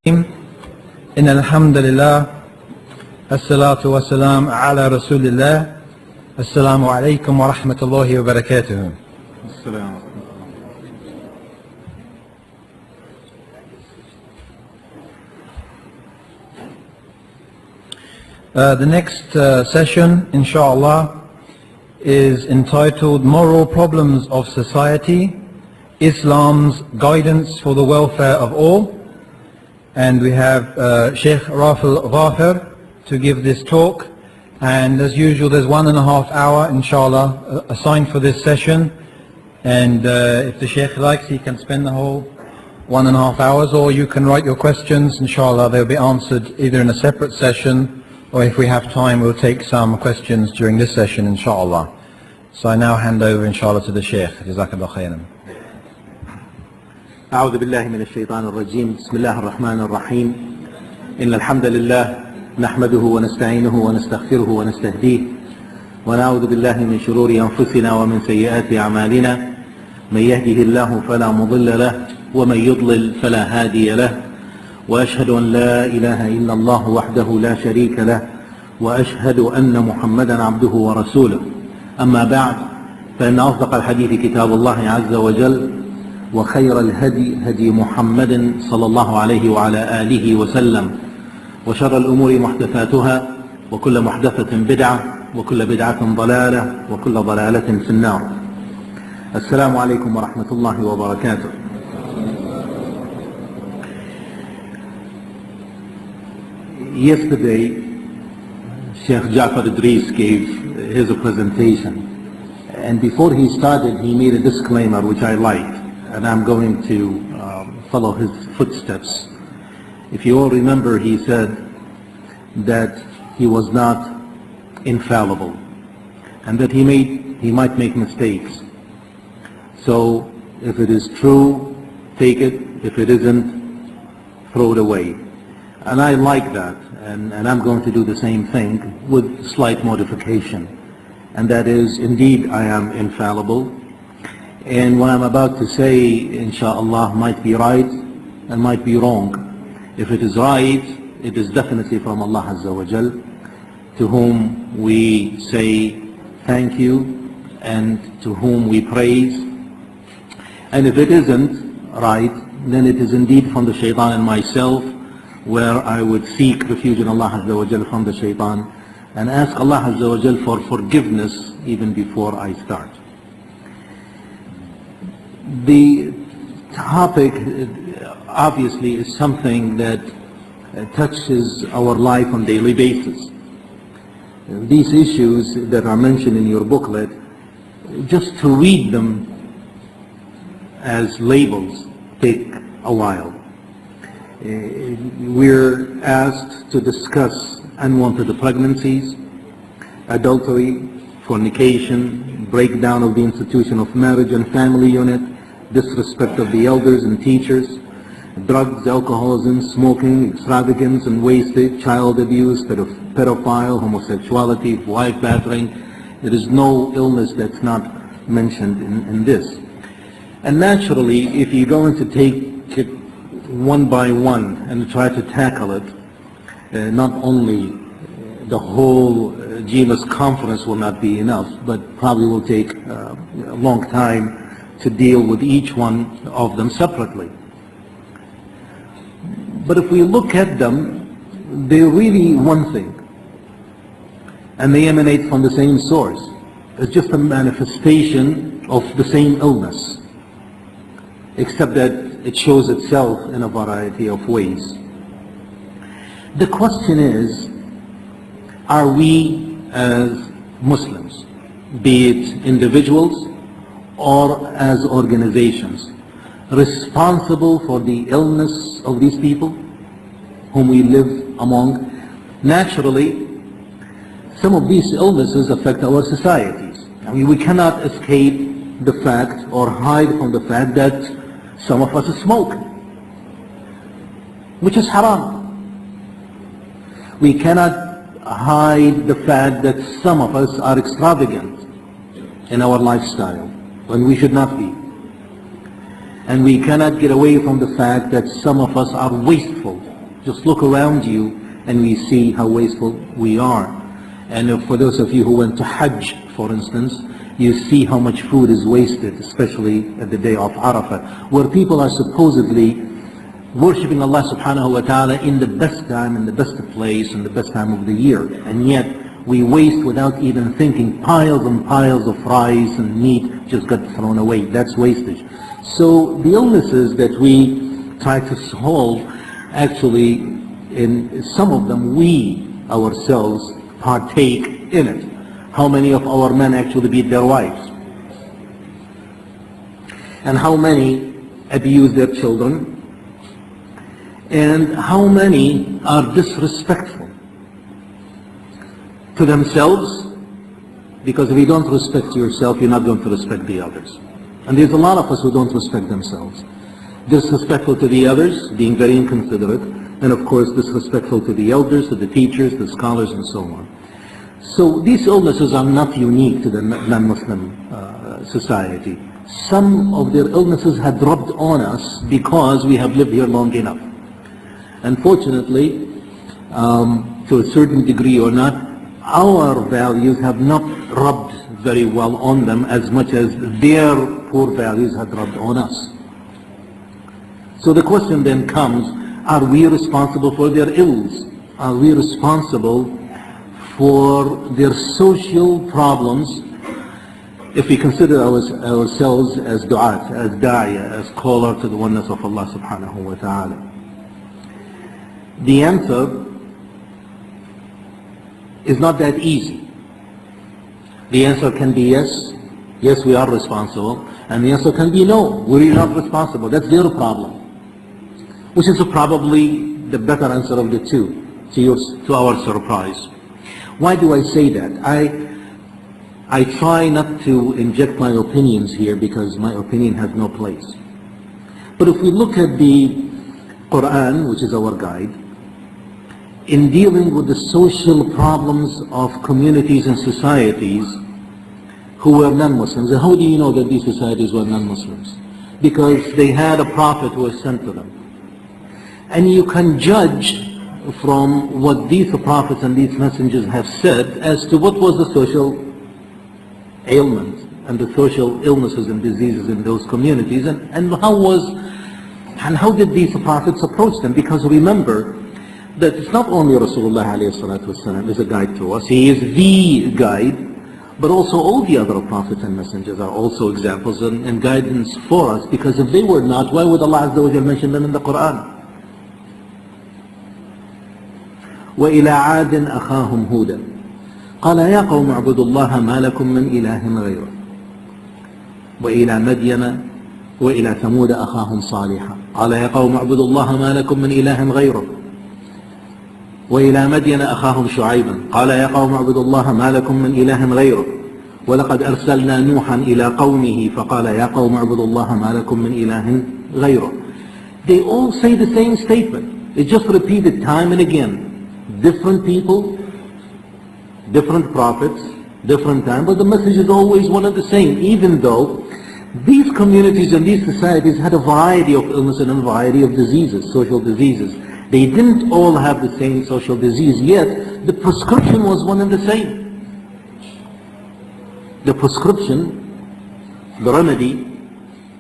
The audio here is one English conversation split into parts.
إن الحمد لله الصلاة والسلام على رسول الله السلام عليكم ورحمة الله وبركاته. The next session, inshallah, is entitled Moral Problems of Society, Islam's Guidance for the Welfare of All. And we have Sheikh Rafil Ghafir to give this talk. And as usual, there's 1.5 hours, inshallah, assigned for this session. And if the Sheikh likes, he can spend the whole 1.5 hours, or you can write your questions. Inshallah, they'll be answered either in a separate session, or if we have time, we'll take some questions during this session, inshallah. So I now hand over, inshallah, to the Sheikh. Jazakallah khairan. أعوذ بالله من الشيطان الرجيم. بسم الله الرحمن الرحيم. إن الحمد لله نحمده ونستعينه ونستغفره ونستهديه ونعوذ بالله من شرور أنفسنا ومن سيئات أعمالنا. من يهده الله فلا مضل له ومن يضلل فلا هادي له. وأشهد أن لا إله إلا الله وحده لا شريك له وأشهد أن محمدا عبده ورسوله. أما بعد، فإن أصدق الحديث كتاب الله عز وجل، وخير الهدي هدي محمد صلى الله عليه وعلى آله وسلم، وشر الأمور محدثاتها، وكل محدثة بدعة، وكل بدعة ضلالة، وكل ضلالة في النار. السلام عليكم ورحمة الله وبركاته. Yesterday, Sheikh Ja'far Idris gave his presentation, and before he started, he made a disclaimer which I liked, and I'm going to follow his footsteps. If you all remember, he said that he was not infallible, and that he might make mistakes. So if it is true, take it. If it isn't, throw it away. And I like that, and I'm going to do the same thing with slight modification. And that is, indeed, I am infallible. And what I'm about to say, inshallah, might be right and might be wrong. If it is right, it is definitely from Allah Azza wa Jal, to whom we say thank you and to whom we praise. And if it isn't right, then it is indeed from the shaitan and myself, where I would seek refuge in Allah Azza wa Jal from the shaitan and ask Allah Azza wa Jal for forgiveness even before I start. The topic obviously is something that touches our life on a daily basis. These issues that are mentioned in your booklet, just to read them as labels take a while. We're asked to discuss unwanted pregnancies, adultery, fornication, breakdown of the institution of marriage and family unit, disrespect of the elders and teachers, drugs, alcoholism, smoking, extravagance and wastage, child abuse, pedophile, homosexuality, wife battering. There is no illness that's not mentioned in this. And naturally, if you're going to take it one by one and try to tackle it, not only the whole GMS conference will not be enough, but probably will take a long time to deal with each one of them separately. But if we look at them, they're really one thing, and they emanate from the same source. It's just a manifestation of the same illness, except that it shows itself in a variety of ways. The question is, are we as Muslims, be it individuals or as organizations, responsible for the illness of these people whom we live among? Naturally, some of these illnesses affect our societies. I mean, we cannot escape the fact or hide from the fact that some of us smoke, which is haram. We cannot hide the fact that some of us are extravagant in our lifestyle when we should not be. And we cannot get away from the fact that some of us are wasteful Just look around you and we see how wasteful we are. And for those of you who went to Hajj, for instance, you see how much food is wasted, especially at the day of Arafah, where people are supposedly worshipping Allah subhanahu wa ta'ala in the best time, in the best place, in the best time of the year. And yet we waste without even thinking. Piles and piles of rice and meat just got thrown away. That's wastage. So the illnesses that we try to solve, actually, in some of them we ourselves partake in it. How many of our men actually beat their wives? And how many abuse their children? And how many are disrespectful to themselves? Because if you don't respect yourself, you're not going to respect the others. And there's a lot of us who don't respect themselves. Disrespectful to the others, being very inconsiderate, and of course disrespectful to the elders, to the teachers, the scholars, and so on. So these illnesses are not unique to the non-Muslim society. Some of their illnesses had rubbed on us because we have lived here long enough. Unfortunately, to a certain degree or not, our values have not rubbed very well on them as much as their poor values have rubbed on us. So the question then comes, are we responsible for their ills? Are we responsible for their social problems if we consider ourselves as du'at, as da'iyah, as caller to the oneness of Allah subhanahu wa ta'ala? The answer is not that easy. The answer can be yes, yes we are responsible, and the answer can be no, we're not responsible, that's their problem. Which is probably the better answer of the two, to our surprise. Why do I say that? I try not to inject my opinions here because my opinion has no place. But if we look at the Quran, which is our guide, in dealing with the social problems of communities and societies who were non-Muslims, and how do you know that these societies were non-Muslims? Because they had a prophet who was sent to them. And you can judge from what these prophets and these messengers have said as to what was the social ailment and the social illnesses and diseases in those communities, and how did these prophets approach them? Because remember that it's not only Rasulullah alayhi salatu wasalam is a guide to us, he is the guide, but also all the other prophets and messengers are also examples and guidance for us, because if they were not, why would Allah Azza wa Jalla mention them in the Quran? وإلى عاد أخاهم هودا قال يا قوم اعبدوا الله ما لكم من إله غيره وإلى مدين وإلى ثمود أخاهم صالحا قال يا قوم اعبدوا الله ما لكم من إله غيره وإلى مدين أخاهم شعيبا قال يا قوم اعبدوا الله ما لكم من إله غيره ولقد أرسلنا نوحا إلى قومه فقال يا قوم اعبدوا الله ما لكم من إله غيره. They all say the same statement. It's just repeated time and again. Different people, different prophets, different time, but the message is always one and the same, even though these communities and these societies had a variety of illness and a variety of diseases, social diseases. They didn't all have the same social disease, yet the prescription was one and the same. The prescription, the remedy,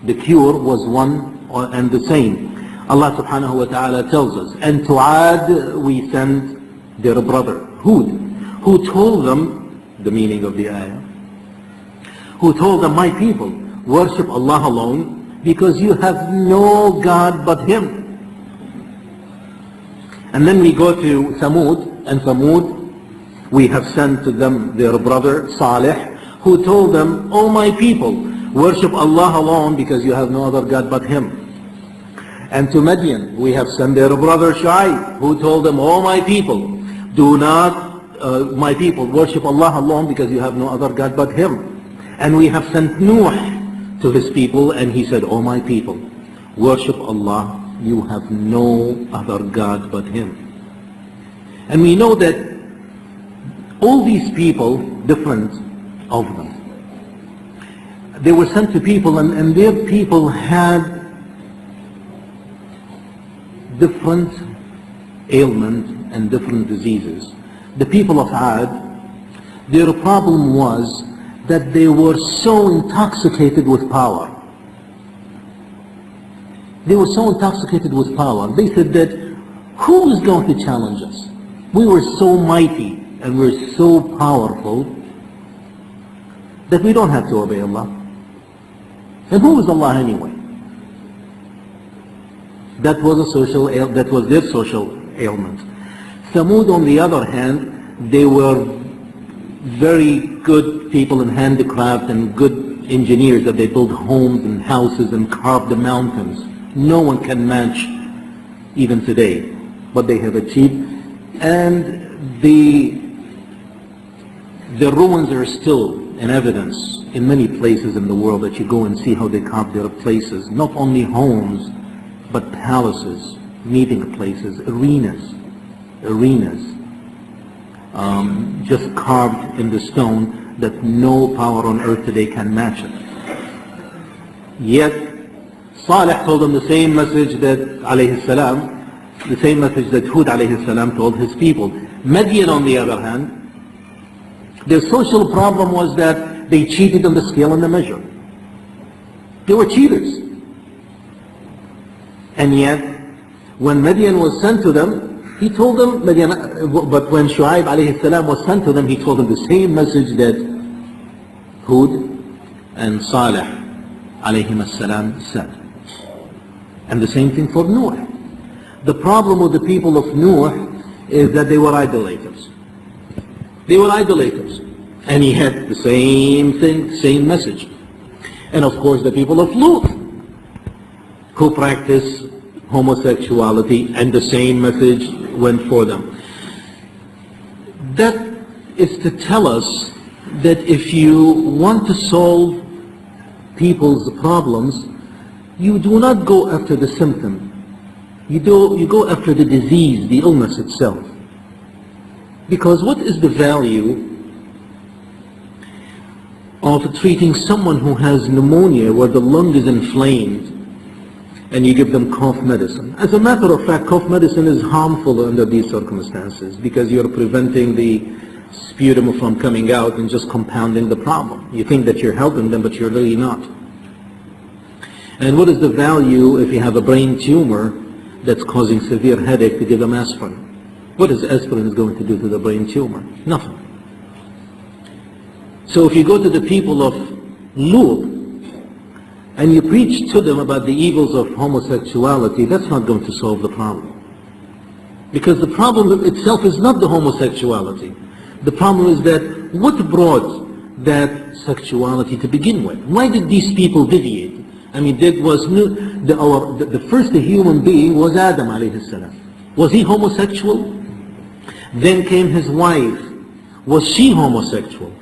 the cure was one and the same. Allah subhanahu wa ta'ala tells us, and to Ad we sent their brother Hud, who told them, the meaning of the ayah, who told them, my people, worship Allah alone because you have no God but Him. And then we go to Thamud, and Thamud, we have sent to them their brother Salih, who told them, oh my people, worship Allah alone because you have no other God but Him. And to Madian, we have sent their brother Shu'aib, who told them, oh my people, do not, my people, worship Allah alone because you have no other God but Him. And we have sent Nuh to his people, and he said, oh my people, worship Allah, you have no other God but Him. And we know that all these people, different of them, they were sent to people, and their people had different ailment and different diseases. The people of Ad, their problem was that they were so intoxicated with power. They were so intoxicated with power. They said that, who is going to challenge us? We were so mighty and we're so powerful that we don't have to obey Allah. And who is Allah anyway? That was their social ailment. Thamud, on the other hand, they were very good people in handicraft and good engineers, that they built homes and houses and carved the mountains. No one can match even today what they have achieved. And the ruins are still in evidence in many places in the world, that you go and see how they carved their places. Not only homes, but palaces, meeting places, arenas, just carved in the stone, that no power on earth today can match it. Yet Salih told them the same message that alayhi salam, the same message that Hud alayhi salam told his people. Madian, on the other hand, their social problem was that they cheated on the scale and the measure. They were cheaters. And yet, when Madian was sent to them, he told them, but when Shu'aib alayhi salam was sent to them, he told them the same message that Hud and Salih alayhim salam said. And the same thing for Noah. The problem with the people of Noah is that they were idolaters. They were idolaters. And he had the same thing, same message. And of course the people of Lut, who practice homosexuality, and the same message went for them. That is to tell us that if you want to solve people's problems, you do not go after the symptom. You go after the disease, the illness itself. Because what is the value of treating someone who has pneumonia where the lung is inflamed and you give them cough medicine? As a matter of fact, cough medicine is harmful under these circumstances, because you're preventing the sputum from coming out and just compounding the problem. You think that you're helping them, but you're really not. And what is the value if you have a brain tumor that's causing severe headache to give them aspirin? What is aspirin going to do to the brain tumor? Nothing. So if you go to the people of Lut and you preach to them about the evils of homosexuality, that's not going to solve the problem. Because the problem itself is not the homosexuality. The problem is that what brought that sexuality to begin with? Why did these people deviate? I mean, the first human being was Adam alayhi salam. Was he homosexual? Then came his wife. Was she homosexual?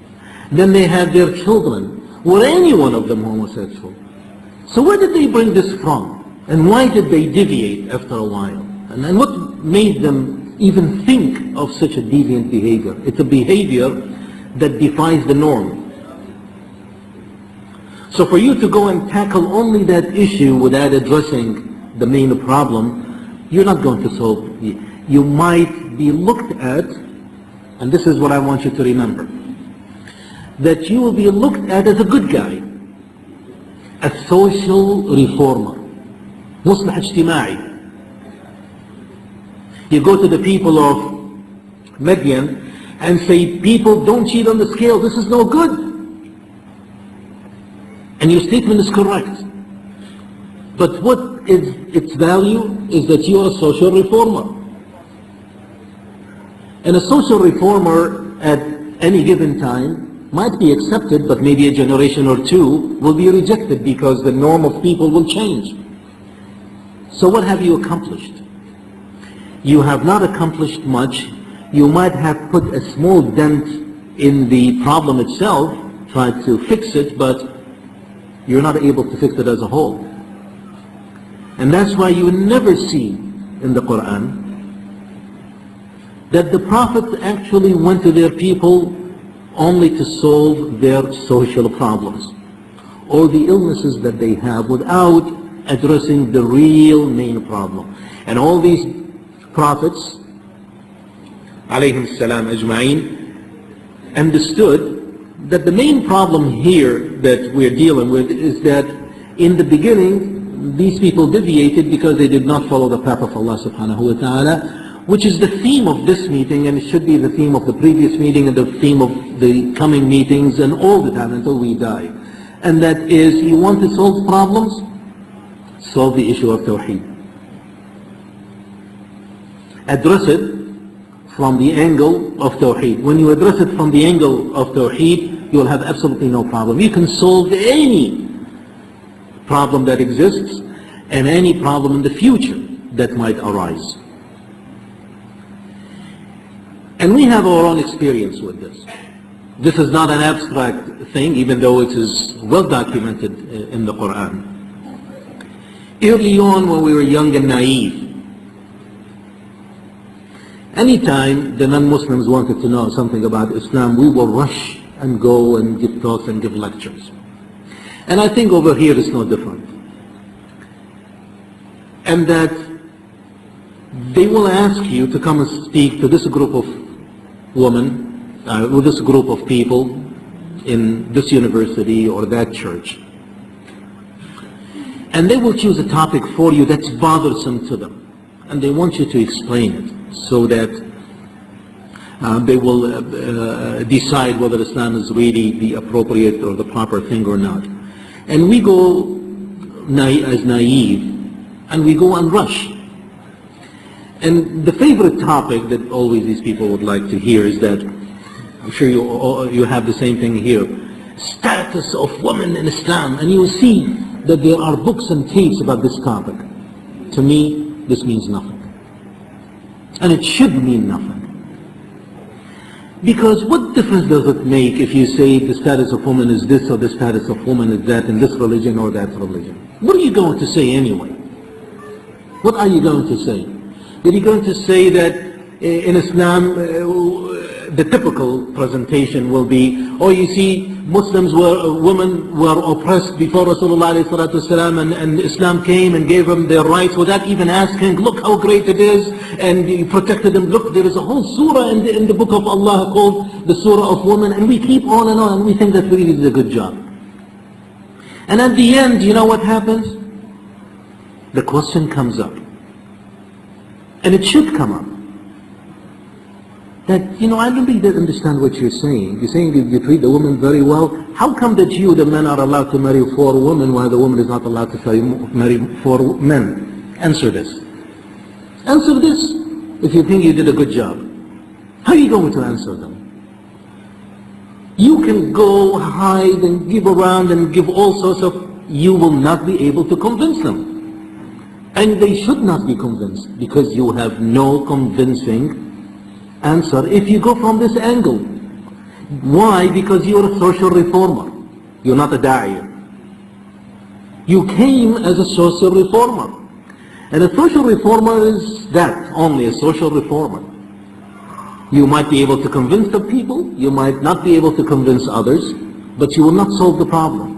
Then they had their children. Were any one of them homosexual? So where did they bring this from? And why did they deviate after a while? And what made them even think of such a deviant behavior? It's a behavior that defies the norm. So for you to go and tackle only that issue without addressing the main problem, you're not going to solve it. You might be looked at, and this is what I want you to remember, that you will be looked at as a good guy, a social reformer, muslih ijtima'i. You go to the people of Madian and say, people, don't cheat on the scale, this is no good. And your statement is correct. But what is its value is that you are a social reformer. And a social reformer at any given time might be accepted, but maybe a generation or two will be rejected because the norm of people will change. So what have you accomplished? You have not accomplished much. You might have put a small dent in the problem itself, tried to fix it, but you're not able to fix it as a whole. And that's why you never see in the Quran that the prophets actually went to their people only to solve their social problems or the illnesses that they have without addressing the real main problem. And all these prophets, alayhim salam ajma'in, understood that the main problem here that we're dealing with is that in the beginning, these people deviated because they did not follow the path of Allah subhanahu wa ta'ala, which is the theme of this meeting, and it should be the theme of the previous meeting and the theme of the coming meetings and all the time until we die. And that is, you want to solve problems? Solve the issue of Tawheed. Address it from the angle of Tawheed. When you address it from the angle of Tawheed, you will have absolutely no problem. You can solve any problem that exists and any problem in the future that might arise. And we have our own experience with this. This is not an abstract thing, even though it is well documented in the Quran. Early on, when we were young and naive, anytime the non-Muslims wanted to know something about Islam, we will rush and go and give talks and give lectures. And I think over here it's no different. And that they will ask you to come and speak to this group of women, with this group of people in this university or that church. And they will choose a topic for you that's bothersome to them. And they want you to explain it so that they will decide whether Islam is really the appropriate or the proper thing or not. And we go as naive, and we go and rush. And the favorite topic that always these people would like to hear is that, I'm sure you have the same thing here, status of women in Islam. And you will see that there are books and tapes about this topic. To me, this means nothing. And it should mean nothing. Because what difference does it make if you say the status of woman is this or the status of woman is that in this religion or that religion? What are you going to say anyway? What are you going to say? Are you going to say that in Islam the typical presentation will be, oh, you see, Muslims women were oppressed before Rasulullah ﷺ, and Islam came and gave them their rights without even asking, look how great it is, and he protected them. Look, there is a whole surah in the book of Allah called the Surah of Women, and we keep on, and we think that really did a good job. And at the end, you know what happens? The question comes up. And it should come up. That, I don't really understand what you're saying. You're saying that you treat the woman very well. How come that you, the men, are allowed to marry 4 women while the woman is not allowed to marry 4 men? Answer this. Answer this if you think you did a good job. How are you going to answer them? You can go hide and give around and give all sorts of... You will not be able to convince them. And they should not be convinced, because you have no convincing answer if you go from this angle. Why? Because you're a social reformer. You're not a da'iyah. You came as a social reformer. And a social reformer is that, only a social reformer. You might be able to convince the people, you might not be able to convince others, but you will not solve the problem.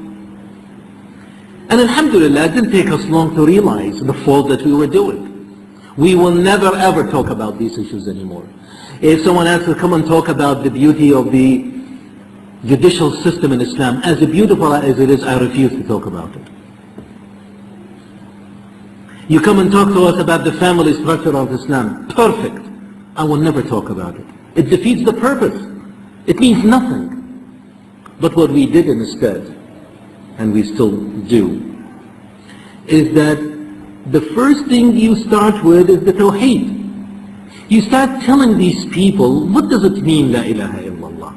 And alhamdulillah, it didn't take us long to realize the fault that we were doing. We will never ever talk about these issues anymore. If someone asks to come and talk about the beauty of the judicial system in Islam, as beautiful as it is, I refuse to talk about it. You come and talk to us about the family structure of Islam, perfect. I will never talk about it. It defeats the purpose. It means nothing. But what we did instead, and we still do, is that the first thing you start with is the Tawheed. You start telling these people, what does it mean, La ilaha illallah?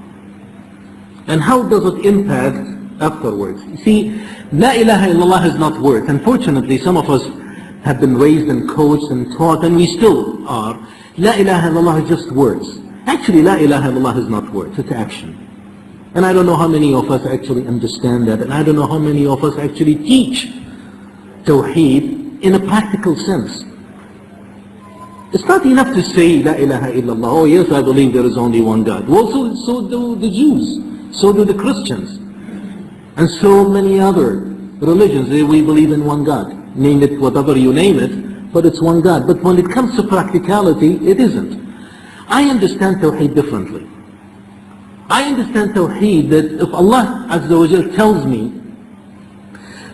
And how does it impact afterwards? You see, La ilaha illallah is not words. Unfortunately, some of us have been raised and coached and taught, and we still are. La ilaha illallah is just words. Actually, La ilaha illallah is not words, it's action. And I don't know how many of us actually understand that, and I don't know how many of us actually teach Tawheed in a practical sense. It's not enough to say La ilaha illallah. Oh yes, I believe there is only one God. Well, so do the Jews, so do the Christians, and so many other religions. We believe in one God. Name it whatever you name it, but it's one God. But when it comes to practicality, it isn't. I understand Tawheed differently. I understand Tawheed that if Allah Azza wa Jal tells me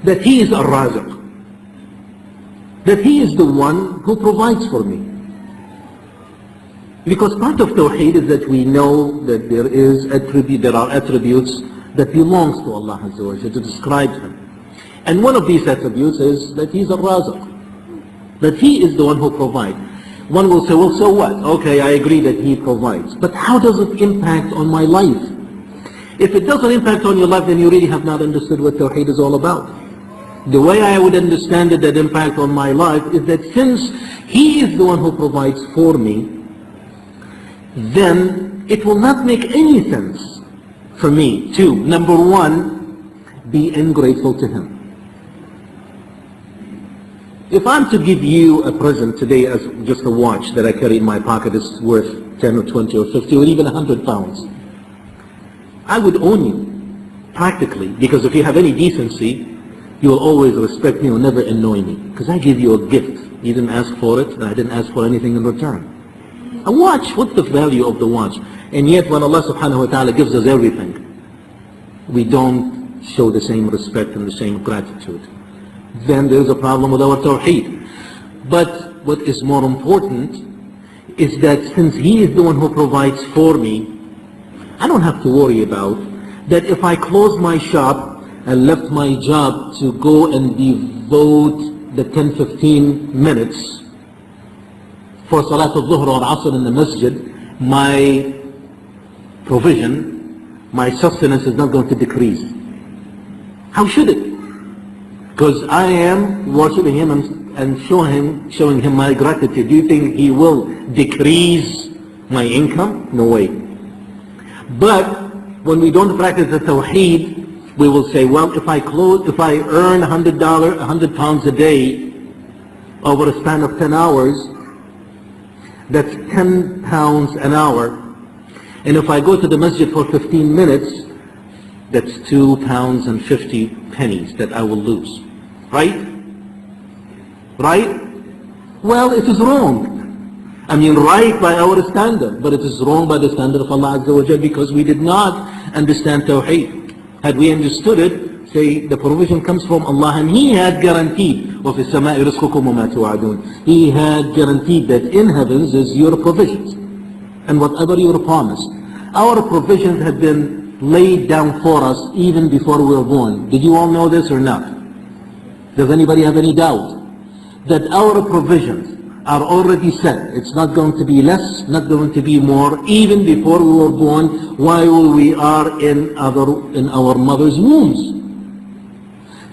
that He is Ar-Raziq, that He is the one who provides for me. Because part of Tawheed is that we know that there are attributes that belongs to Allah Azza wa Jal to describe Him. And one of these attributes is that He is Ar-Raziq, that He is the one who provides. One will say, well, so what? Okay, I agree that He provides. But how does it impact on my life? If it doesn't impact on your life, then you really have not understood what Tawheed is all about. The way I would understand it, that impact on my life, is that since He is the one who provides for me, then it will not make any sense for me to, number one, be ungrateful to Him. If I'm to give you a present today as just a watch that I carry in my pocket is worth 10 or 20 or 50 or even 100 pounds, I would own you, practically, because if you have any decency, you will always respect me or never annoy me, because I give you a gift. You didn't ask for it, and I didn't ask for anything in return. A watch, what's the value of the watch? And yet when Allah subhanahu wa ta'ala gives us everything, we don't show the same respect and the same gratitude. Then there's a problem with our Tawheed. But what is more important is that since He is the one who provides for me, I don't have to worry about that if I close my shop and left my job to go and devote the 10-15 minutes for Salat al-Dhuhr or Asr in the masjid, my provision, my sustenance is not going to decrease. How should it? Because I am worshipping Him and showing Him my gratitude. Do you think He will decrease my income? No way. But when we don't practice the Tawheed, we will say, well, if I earn $100, 100 pounds a day over a span of 10 hours, that's 10 pounds an hour. And if I go to the masjid for 15 minutes, that's 2 pounds and 50 pennies that I will lose. Right? Right? Well, it is wrong. I mean, right by our standard, but it is wrong by the standard of Allah Azza wa Jal, because we did not understand Tawheed. Had we understood it, say the provision comes from Allah, and He had guaranteed, وَفِي السَّمَاءِ رِزْقُكُمْ وَمَا تُوعَدُونَ. He had guaranteed that in heavens is your provisions, and whatever you were promised. Our provisions had been laid down for us even before we were born. Did you all know this or not? Does anybody have any doubt that our provisions are already set? It's not going to be less, not going to be more, even before we were born, while we are in our mother's wombs.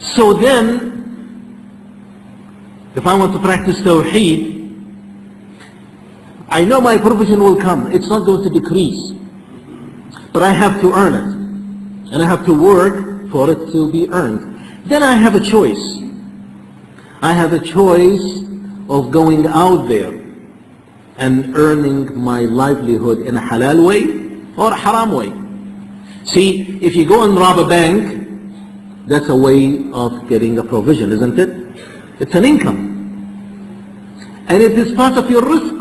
So then, if I want to practice Tawheed, I know my provision will come. It's not going to decrease. But I have to earn it. And I have to work for it to be earned. Then I have a choice. I have a choice of going out there and earning my livelihood in a halal way or a haram way. See, if you go and rob a bank, that's a way of getting a provision, isn't it? It's an income. And it is part of your risk.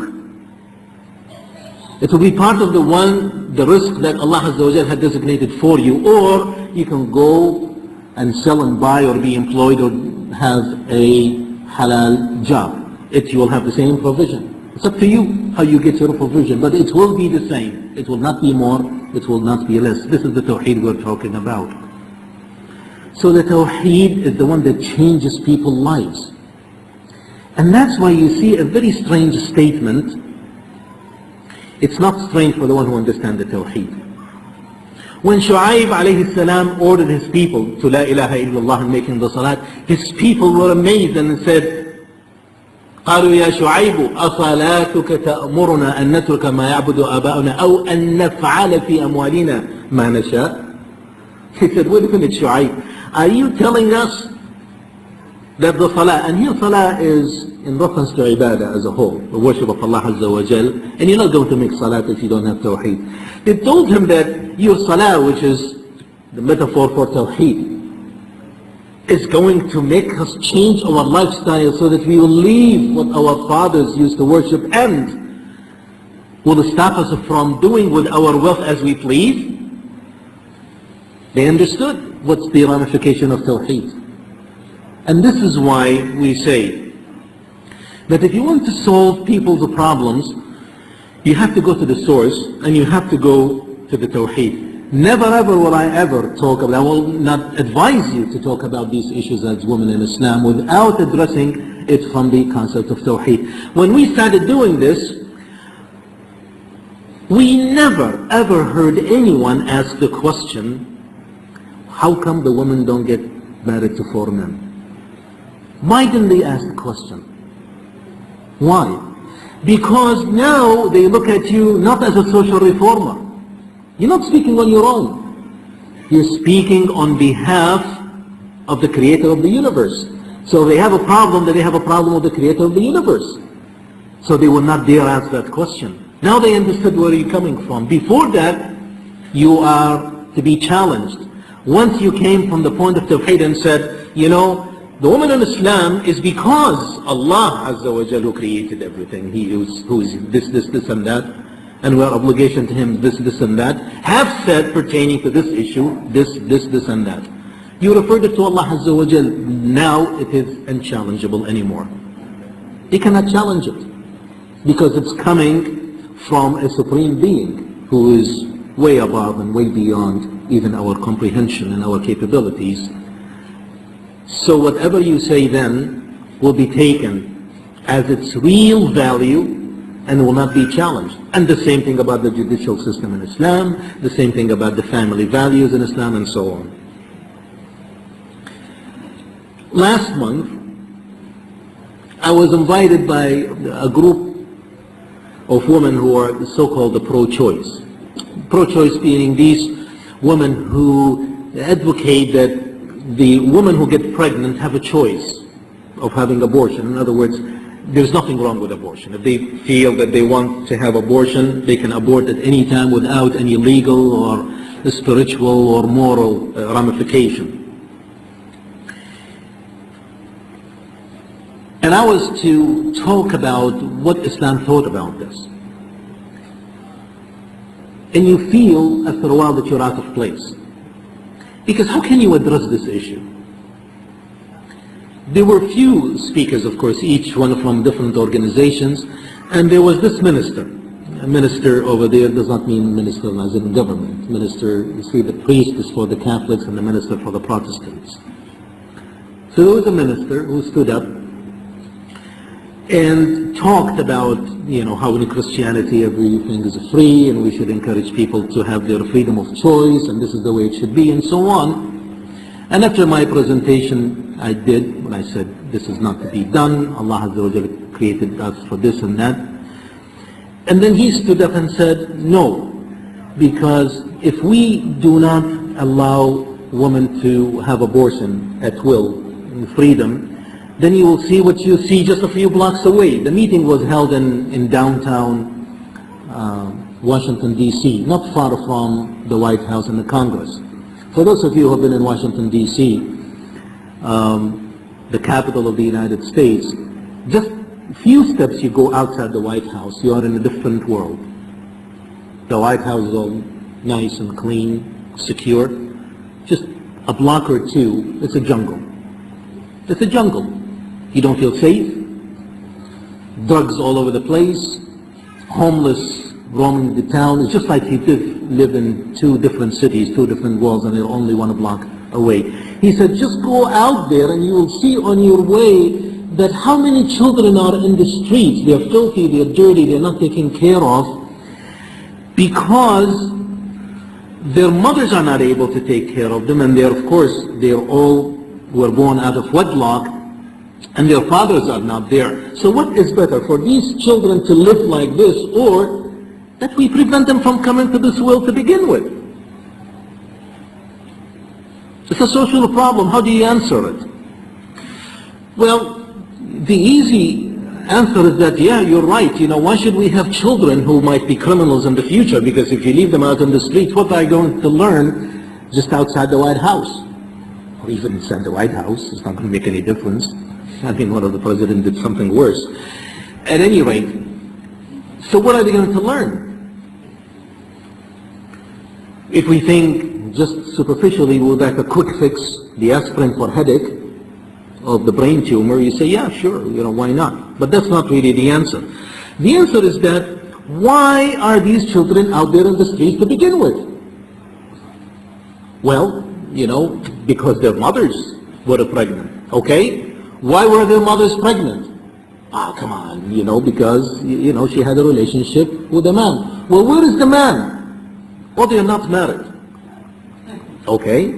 It will be part of the risk that Allah Azza wa Jal had designated for you. Or you can go and sell and buy or be employed or have a halal job. You will have the same provision. It's up to you how you get your provision, but it will be the same. It will not be more, it will not be less. This is the Tawheed we're talking about. So the Tawheed is the one that changes people's lives. And that's why you see a very strange statement. It's not strange for the one who understands the Tawheed. When Shu'aib alayhi salam ordered his people to La ilaha illallah and making the salat, his people were amazed and said, قالوا يا شعيب أصلاتك تأمرنا أن نترك ما يعبد آباؤنا أو أن نفعل في أموالنا ما نشاء. He said, wait a minute, Shu'aib, are you telling us that the salah, and here salah is in reference to ibadah as a whole, the worship of Allah Azza wa Jal, and you're not going to make salat if you don't have Tawheed. They told him that your salah, which is the metaphor for Tawheed, is going to make us change our lifestyle so that we will leave what our fathers used to worship and will stop us from doing with our wealth as we please? They understood what's the ramification of Tawheed. And this is why we say that if you want to solve people's problems, you have to go to the source and you have to go to the Tawheed. Never ever will I ever talk about, I will not advise you to talk about these issues as women in Islam without addressing it from the concept of Tawheed. When we started doing this, we never ever heard anyone ask the question, how come the women don't get married to 4 men? Why didn't they ask the question? Why? Because now they look at you not as a social reformer. You're not speaking on your own. You're speaking on behalf of the creator of the universe. So they have a problem, that they have a problem with the creator of the universe. So they will not dare ask that question. Now they understood where you're coming from. Before that, you are to be challenged. Once you came from the point of Tawheed and said, you know, the woman in Islam is because Allah Azza wa Jalla who created everything. He is who is this and that. And we are obligation to him, this and that, have said pertaining to this issue, this and that. You referred it to Allah Azza wa Jal. Now it is unchallengeable anymore. You cannot challenge it because it's coming from a supreme being who is way above and way beyond even our comprehension and our capabilities. So whatever you say then will be taken as its real value and will not be challenged. And the same thing about the judicial system in Islam, the same thing about the family values in Islam, and so on. Last month, I was invited by a group of women who are so-called the pro-choice. Pro-choice being these women who advocate that the women who get pregnant have a choice of having abortion. In other words, there's nothing wrong with abortion. If they feel that they want to have abortion, they can abort at any time without any legal or spiritual or moral ramification. And I was to talk about what Islam thought about this. And you feel after a while that you're out of place. Because how can you address this issue? There were few speakers, of course, each one from different organizations, and there was this minister. A minister over there does not mean minister as in government. Minister, you see, the priest is for the Catholics and the minister for the Protestants. So there was a minister who stood up and talked about, you know, how in Christianity everything is free and we should encourage people to have their freedom of choice and this is the way it should be and so on. And after my presentation, I did, when I said, this is not to be done, Allah Azza wa Jalla created us for this and that. And then he stood up and said, no, because if we do not allow women to have abortion at will, in freedom, then you will see what you see just a few blocks away. The meeting was held in downtown Washington, D.C., not far from the White House and the Congress. For those of you who have been in Washington, D.C., the capital of the United States, just a few steps you go outside the White House, you are in a different world. The White House is all nice and clean, secure. Just a block or two, it's a jungle. It's a jungle. You don't feel safe. Drugs all over the place. Homeless roaming the town. It's just like you live in two different cities, two different worlds, and they're only one block away. He said, just go out there and you will see on your way that how many children are in the streets. They're filthy, they're dirty, they're not taken care of because their mothers are not able to take care of them, and they're, of course, they're all were born out of wedlock, and their fathers are not there. So what is better, for these children to live like this, or that we prevent them from coming to this world to begin with? It's a social problem. How do you answer it? Well, the easy answer is that, yeah, you're right. You know, why should we have children who might be criminals in the future? Because if you leave them out in the streets, what are they going to learn just outside the White House? or even inside the White House. It's not going to make any difference. I think one of the presidents did something worse. At any rate, so what are they going to learn? If we think just superficially, we'll like a quick fix, the aspirin for headache of the brain tumor, you say, yeah, sure, why not? But that's not really the answer. The answer is that, why are these children out there in the streets to begin with? Well, because their mothers were pregnant, okay? Why were their mothers pregnant? Ah, come on, because, she had a relationship with a man. Well, where is the man? Oh, they are not married. Okay.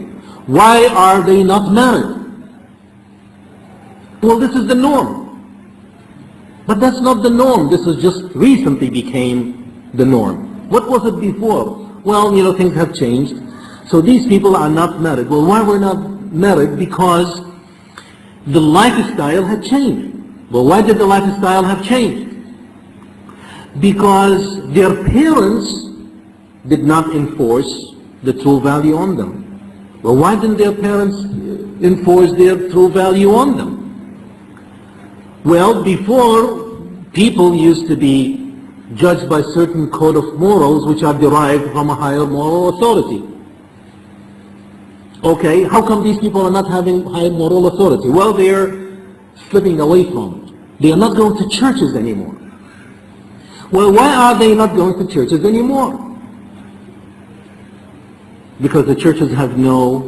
Why are they not married? Well, this is the norm. But that's not the norm. This is just recently became the norm. What was it before? Well, things have changed. So these people are not married. Well, why were not married? Because the lifestyle had changed. Well, why did the lifestyle have changed? Because their parents did not enforce the true value on them. Well, why didn't their parents enforce their true value on them? Well, before, people used to be judged by certain code of morals which are derived from a higher moral authority. Okay, how come these people are not having high moral authority? Well, they're slipping away from it. They are not going to churches anymore. Well, why are they not going to churches anymore? Because the churches have no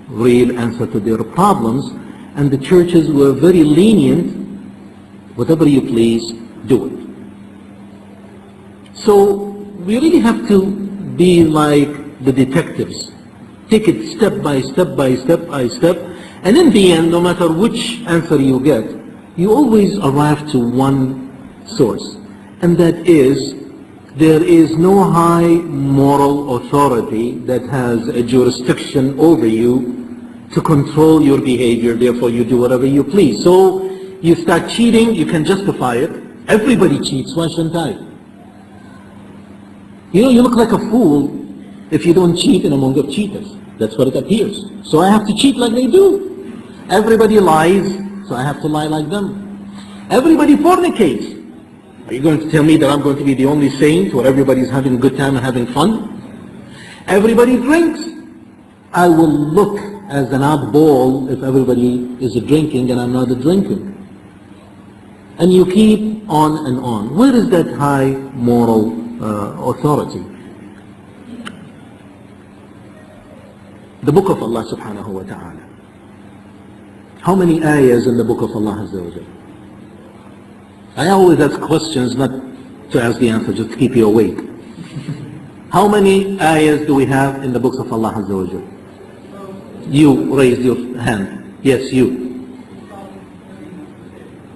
real answer to their problems, and the churches were very lenient. Whatever you please, do it. So we really have to be like the detectives. Take it step by step by step by step, and in the end, no matter which answer you get, you always arrive to one source, and that is, there is no high moral authority that has a jurisdiction over you to control your behavior, therefore you do whatever you please. So you start cheating, you can justify it. Everybody cheats, why shouldn't I? You look like a fool if you don't cheat in among the cheaters. That's what it appears. So I have to cheat like they do. Everybody lies, so I have to lie like them. Everybody fornicates. Are you going to tell me that I'm going to be the only saint where everybody's having a good time and having fun? Everybody drinks. I will look as an oddball if everybody is drinking and I'm not drinking. And you keep on and on. Where is that high moral authority? The book of Allah subhanahu wa ta'ala. How many ayahs in the book of Allah Azza wa Jalla? I always ask questions not to ask the answer, just to keep you awake. How many ayahs do we have in the books of Allah Azza wa Jalla? You raised your hand. Yes, you.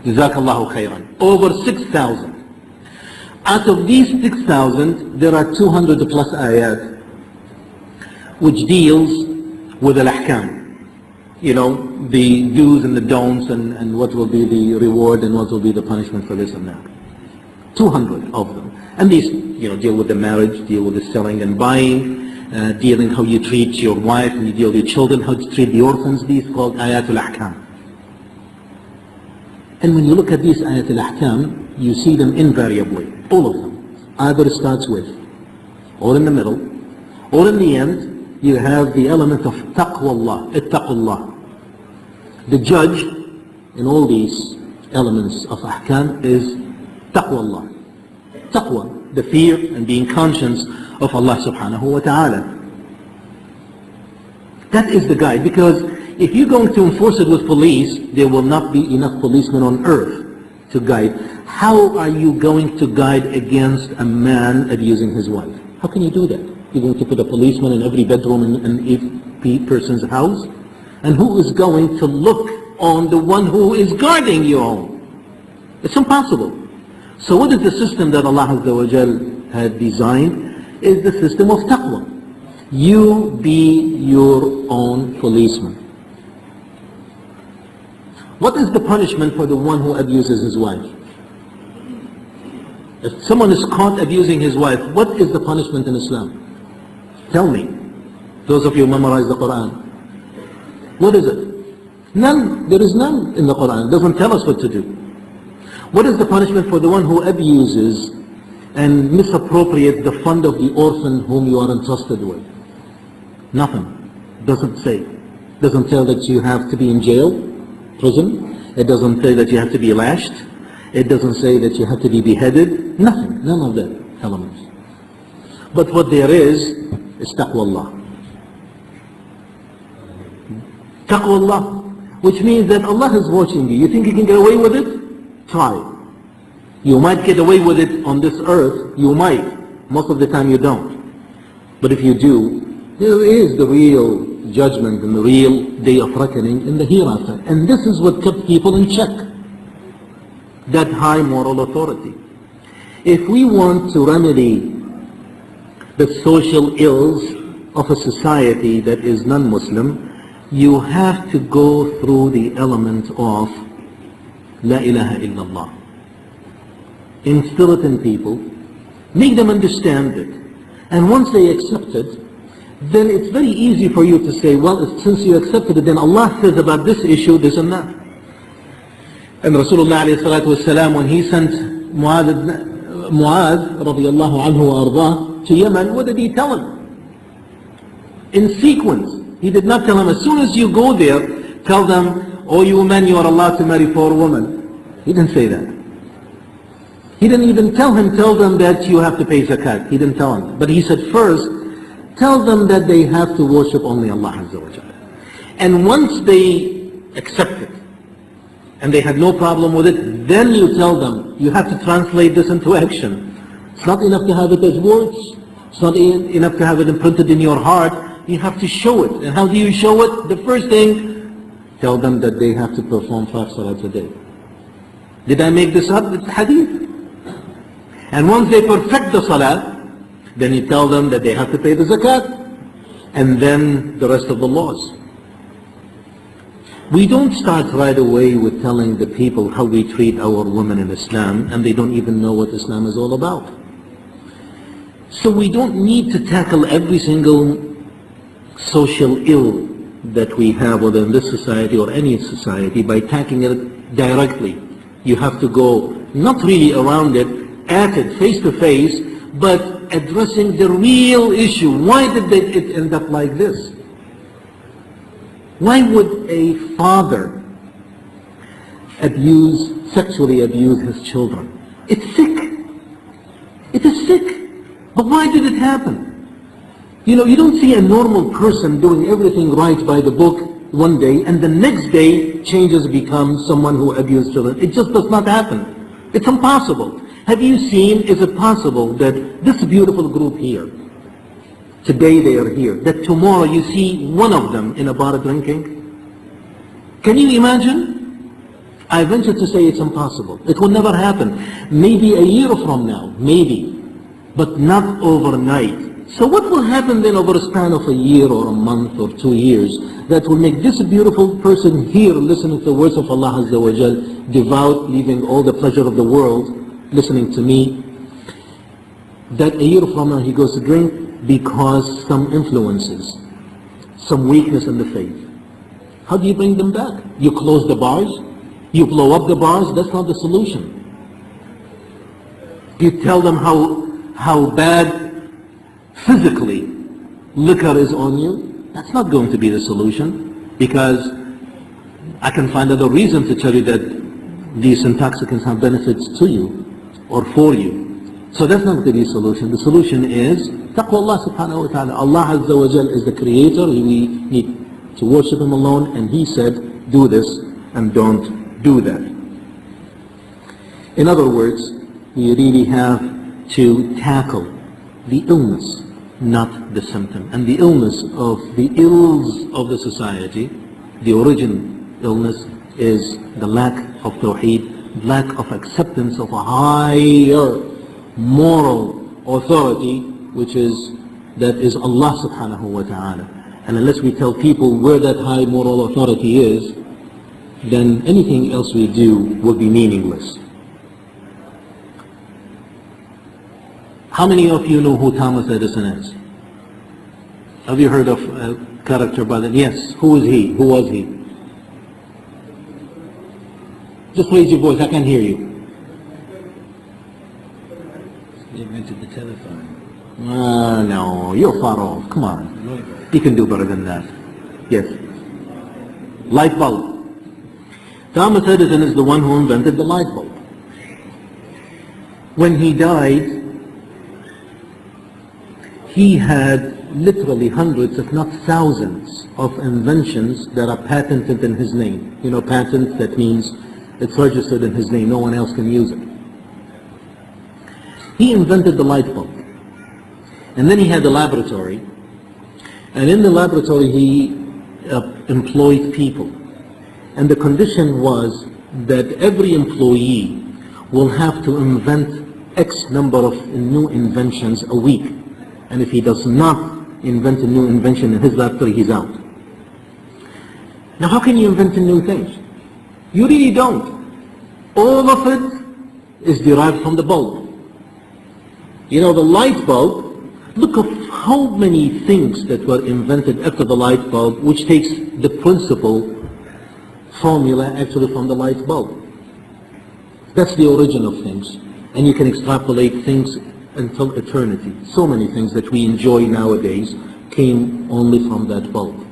Jazakallahu khairan. Over 6,000. Out of these 6,000, there are 200 plus ayat which deals with al-ahkam. The do's and the don'ts and what will be the reward and what will be the punishment for this and that. 200 of them. And these, deal with the marriage, deal with the selling and buying, dealing how you treat your wife and you deal with your children, how to treat the orphans. These called ayatul ahkam. And when you look at these ayatul ahkam, you see them invariably, all of them. Either it starts with, or in the middle, or in the end, you have the element of taqwallah, ittaqullah. The judge in all these elements of ahkam is taqwallah. Taqwa, the fear and being conscious of Allah subhanahu wa ta'ala. That is the guide, because if you're going to enforce it with police, there will not be enough policemen on earth to guide. How are you going to guide against a man abusing his wife? How can you do that? You're going to put a policeman in every bedroom in every person's house? And who is going to look on the one who is guarding your home? It's impossible. So what is the system that Allah Azza wa Jal had designed? Is the system of taqwa. You be your own policeman. What is the punishment for the one who abuses his wife? If someone is caught abusing his wife, what is the punishment in Islam? Tell me. Those of you who memorize the Quran. What is it? None. There is none in the Quran. It doesn't tell us what to do. What is the punishment for the one who abuses and misappropriates the fund of the orphan whom you are entrusted with? Nothing. Doesn't say. Doesn't tell that you have to be in jail, prison. It doesn't say that you have to be lashed. It doesn't say that you have to be beheaded. Nothing. None of that elements. But what there is taqwallah. Taqwallah, which means that Allah is watching you. You think you can get away with it? Try. You might get away with it on this earth. You might. Most of the time you don't. But if you do, there is the real judgment and the real day of reckoning in the hereafter. And this is what kept people in check. That high moral authority. If we want to remedy the social ills of a society that is non-Muslim, you have to go through the element of La ilaha illallah. Instill it in people, make them understand it. And once they accept it, then it's very easy for you to say, well, since you accepted it, then Allah says about this issue, this and that. And Rasulullah alayhi salatu wasalam, when he sent Muaz radiallahu anhu wa ardah to Yemen, what did he tell him? In sequence. He did not tell him, as soon as you go there, tell them, oh you men, you are allowed to marry 4 women. He didn't say that. He didn't even tell them that you have to pay zakat. He didn't tell him. But he said first, tell them that they have to worship only Allah Azza wa Jalla. And once they accept it, and they had no problem with it, then you tell them, you have to translate this into action. It's not enough to have it as words. It's not enough to have it imprinted in your heart. You have to show it. And how do you show it? The first thing, tell them that they have to perform 5 salats a day. Did I make this up? It's hadith. And once they perfect the salat, then you tell them that they have to pay the zakat, and then the rest of the laws. We don't start right away with telling the people how we treat our women in Islam, and they don't even know what Islam is all about. So we don't need to tackle every single social ill that we have, whether in this society or any society, by tackling it directly. You have to go not really around it, at it, face to face, but addressing the real issue. Why did it end up like this? Why would a father sexually abuse his children? It's sick. It is sick. But why did it happen? You know, you don't see a normal person doing everything right by the book one day, and the next day changes, becomes someone who abuses children. It just does not happen. It's impossible. Have you seen, is it possible that this beautiful group here, today they are here, that tomorrow you see one of them in a bar drinking? Can you imagine? I venture to say it's impossible. It will never happen. Maybe a year from now, maybe, but not overnight. So what will happen then over a span of a year or a month or 2 years that will make this beautiful person here listening to the words of Allah Azza wa Jal, devout, leaving all the pleasure of the world, listening to me, that a year from now he goes to drink because some influences, some weakness in the faith. How do you bring them back? You close the bars? You blow up the bars? That's not the solution. You tell them how bad physically liquor is on you? That's not going to be the solution, because I can find other reasons to tell you that these intoxicants have benefits to you or for you. So that's not going to be the solution. The solution is taqwa Allah subhanahu wa ta'ala. Allah Azza wa Jal is the creator. We need to worship Him alone, and He said, do this and don't do that. In other words, we really have to tackle the illness, not the symptom. And the illness of the ills of the society, the origin illness, is the lack of tawheed, lack of acceptance of a higher moral authority, that is Allah subhanahu wa ta'ala. And unless we tell people where that high moral authority is, then anything else we do will be meaningless. How many of you know who Thomas Edison is? Have you heard of character by the... Yes, who is he? Who was he? Just raise your voice, I can't hear you. They invented the telephone. No, you're far off. Come on. You can do better than that. Yes. Light bulb. Thomas Edison is the one who invented the light bulb. When he died, he had literally hundreds, if not thousands, of inventions that are patented in his name. You know, patent, that means it's registered in his name. No one else can use it. He invented the light bulb. And then he had a laboratory. And in the laboratory he employed people. And the condition was that every employee will have to invent X number of new inventions a week. And if he does not invent a new invention in his laboratory, he's out. Now how can you invent new things? You really don't. All of it is derived from the bulb. You know, the light bulb, look at how many things that were invented after the light bulb, which takes the principle formula actually from the light bulb. That's the origin of things. And you can extrapolate things until eternity. So many things that we enjoy nowadays came only from that bulb.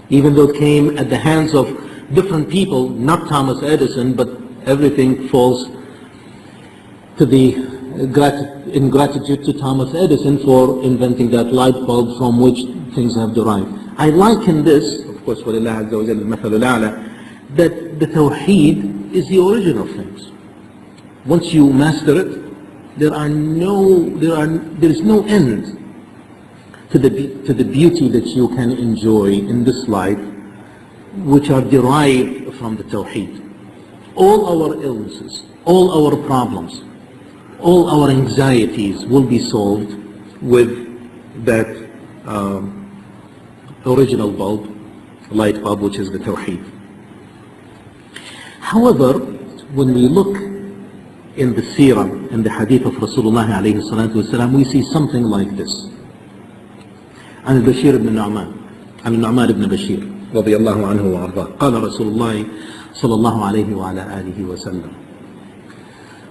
Even though it came at the hands of different people, not Thomas Edison, but everything falls to the ingratitude to Thomas Edison for inventing that light bulb from which things have derived. I liken this, of course, وَلِلَّهِ عَزَّ وَجَلَّ الْمَثَلُ الْأَعْلَى, that the Tawheed is the origin of things. Once you master it, there is no end to the beauty that you can enjoy in this life, which are derived from the Tawheed. All our illnesses, all our problems, all our anxieties will be solved with that original bulb, light bulb, which is the Tawheed. However, when we look in the seerah, in the hadith of Rasulullah alayhi salatu wasalam, we see something like this. عن البشير بن النعمان عن النعمان بن بشير رضي الله عنه وأرضاه قال رسول الله صلى الله عليه وعلى آله وسلم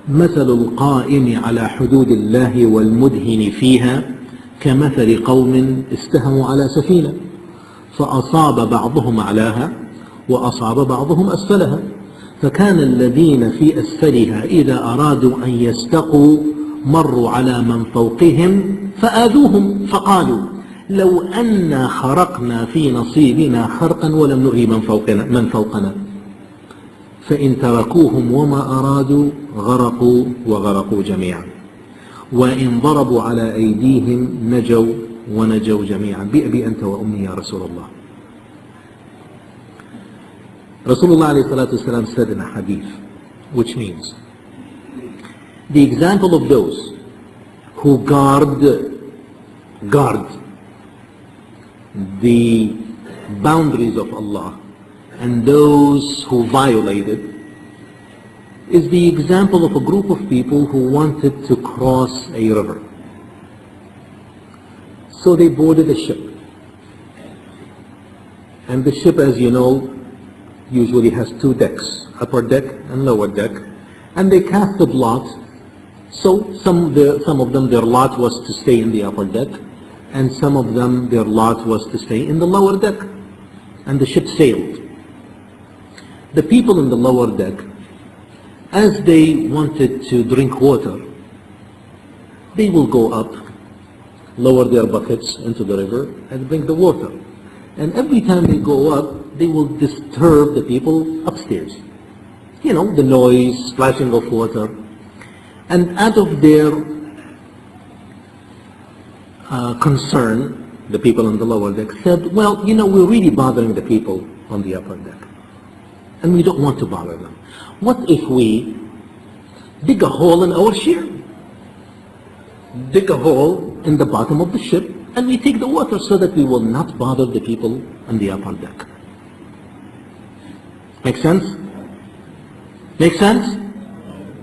مثل القائم على حدود الله والمدهن فيها كمثل قوم استهموا على سفينة فأصاب بعضهم أعلاها وأصاب بعضهم أسفلها فكان الذين في أسفلها إذا أرادوا أن يستقوا مروا على من فوقهم فآذوهم فقالوا لو أنا خرقنا في نصيبنا خرقا ولم نؤذي من فوقنا فإن تركوهم وما أرادوا غرقوا وغرقوا جميعا وإن ضربوا على أيديهم نجوا ونجوا جميعا بأبي أنت وأمي يا رسول الله. Rasulullah alayhi salatu wasalam said in a hadith, which means the example of those who guard the boundaries of Allah and those who violate it is the example of a group of people who wanted to cross a river. So they boarded a ship. And the ship, as you know, usually has two decks, upper deck and lower deck. And they casted lots. So some of them, their lot was to stay in the upper deck, and some of them, their lot was to stay in the lower deck. And the ship sailed. The people in the lower deck, as they wanted to drink water, they will go up, lower their buckets into the river, and drink the water. And every time they go up, they will disturb the people upstairs. You know, the noise, splashing of water. And out of their concern, the people on the lower deck said, well, you know, we're really bothering the people on the upper deck. And we don't want to bother them. What if we dig a hole in our ship? Dig a hole in the bottom of the ship, and we take the water so that we will not bother the people on the upper deck. Make sense? Make sense?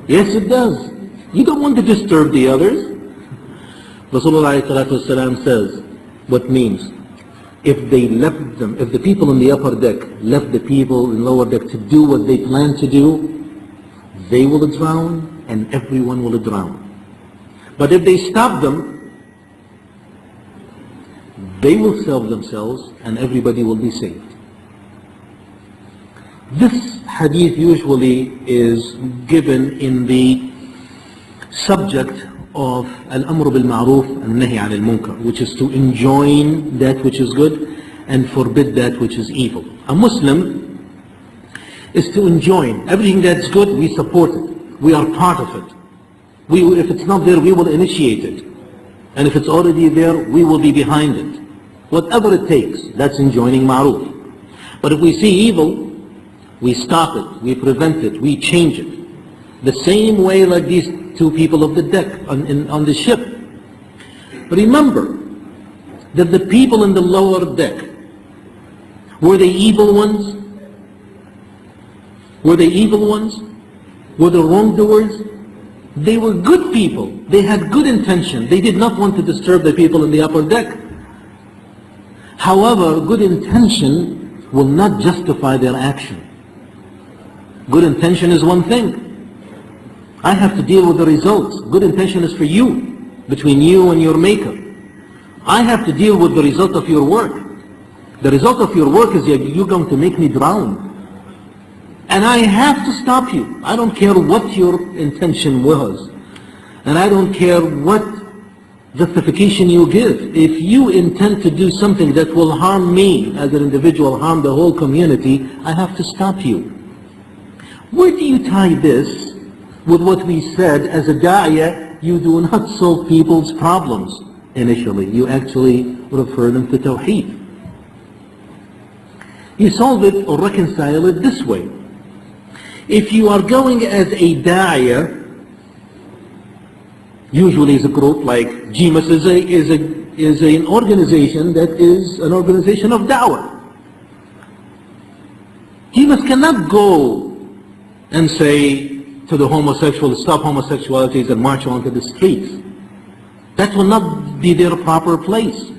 Yes, it does. You don't want to disturb the others. Rasulullah ﷺ says, what means? if they left them, if the people in the upper deck left the people in lower deck to do what they plan to do, they will drown and everyone will drown. But if they stop them, they will save themselves and everybody will be saved. This hadith usually is given in the subject of al-amr bil-ma'ruf and nahi al-munkar, which is to enjoin that which is good and forbid that which is evil. A Muslim is to enjoin everything that's good. We support it. We are part of it. If it's not there, we will initiate it. And if it's already there, we will be behind it. Whatever it takes, that's enjoining ma'ruf. But if we see evil, we stop it, we prevent it, we change it. The same way like these two people of the deck on the ship. Remember that the people in the lower deck, were they evil ones? Were they evil ones? Were they wrongdoers? They were good people. They had good intention. They did not want to disturb the people in the upper deck. However, good intention will not justify their action. Good intention is one thing. I have to deal with the results. Good intention is for you, between you and your maker. I have to deal with the result of your work. The result of your work is you're going to make me drown. And I have to stop you. I don't care what your intention was. And I don't care what justification you give. If you intend to do something that will harm me as an individual, harm the whole community, I have to stop you. Where do you tie this with what we said as a da'iyah? You do not solve people's problems initially. You actually refer them to tawheed. You solve it or reconcile it this way. If you are going as a da'iyah, usually as a group like GMAS is an organization that is an organization of da'wah. GMAS cannot go and say to the homosexuals, stop homosexualities and march onto the streets. That will not be their proper place.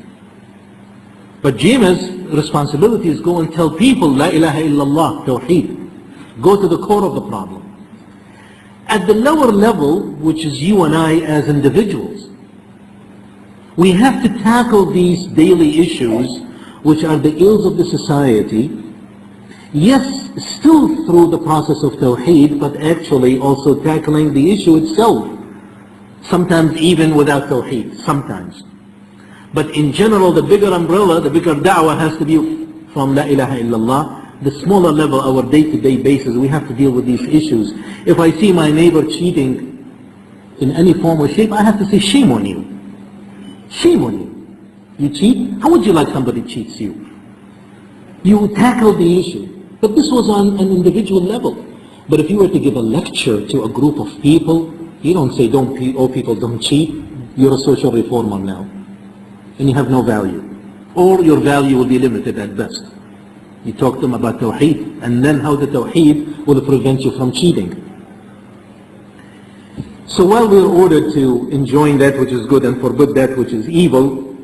But GMA's responsibility is go and tell people, La ilaha illallah, tawheed. Go to the core of the problem. At the lower level, which is you and I as individuals, we have to tackle these daily issues, which are the ills of the society. Yes, still through the process of tawheed, but actually also tackling the issue itself. Sometimes even without tawheed, sometimes. But in general, the bigger umbrella, the bigger da'wah has to be from La ilaha illallah. The smaller level, our day-to-day basis, we have to deal with these issues. If I see my neighbor cheating in any form or shape, I have to say, shame on you. Shame on you. You cheat? How would you like somebody cheats you? You tackle the issue. But this was on an individual level. But if you were to give a lecture to a group of people, you don't say, all people don't cheat. You're a social reformer now. And you have no value. Or your value will be limited at best. You talk to them about tawheed, and then how the tawheed will prevent you from cheating. So while we are ordered to enjoin that which is good and forbid that which is evil,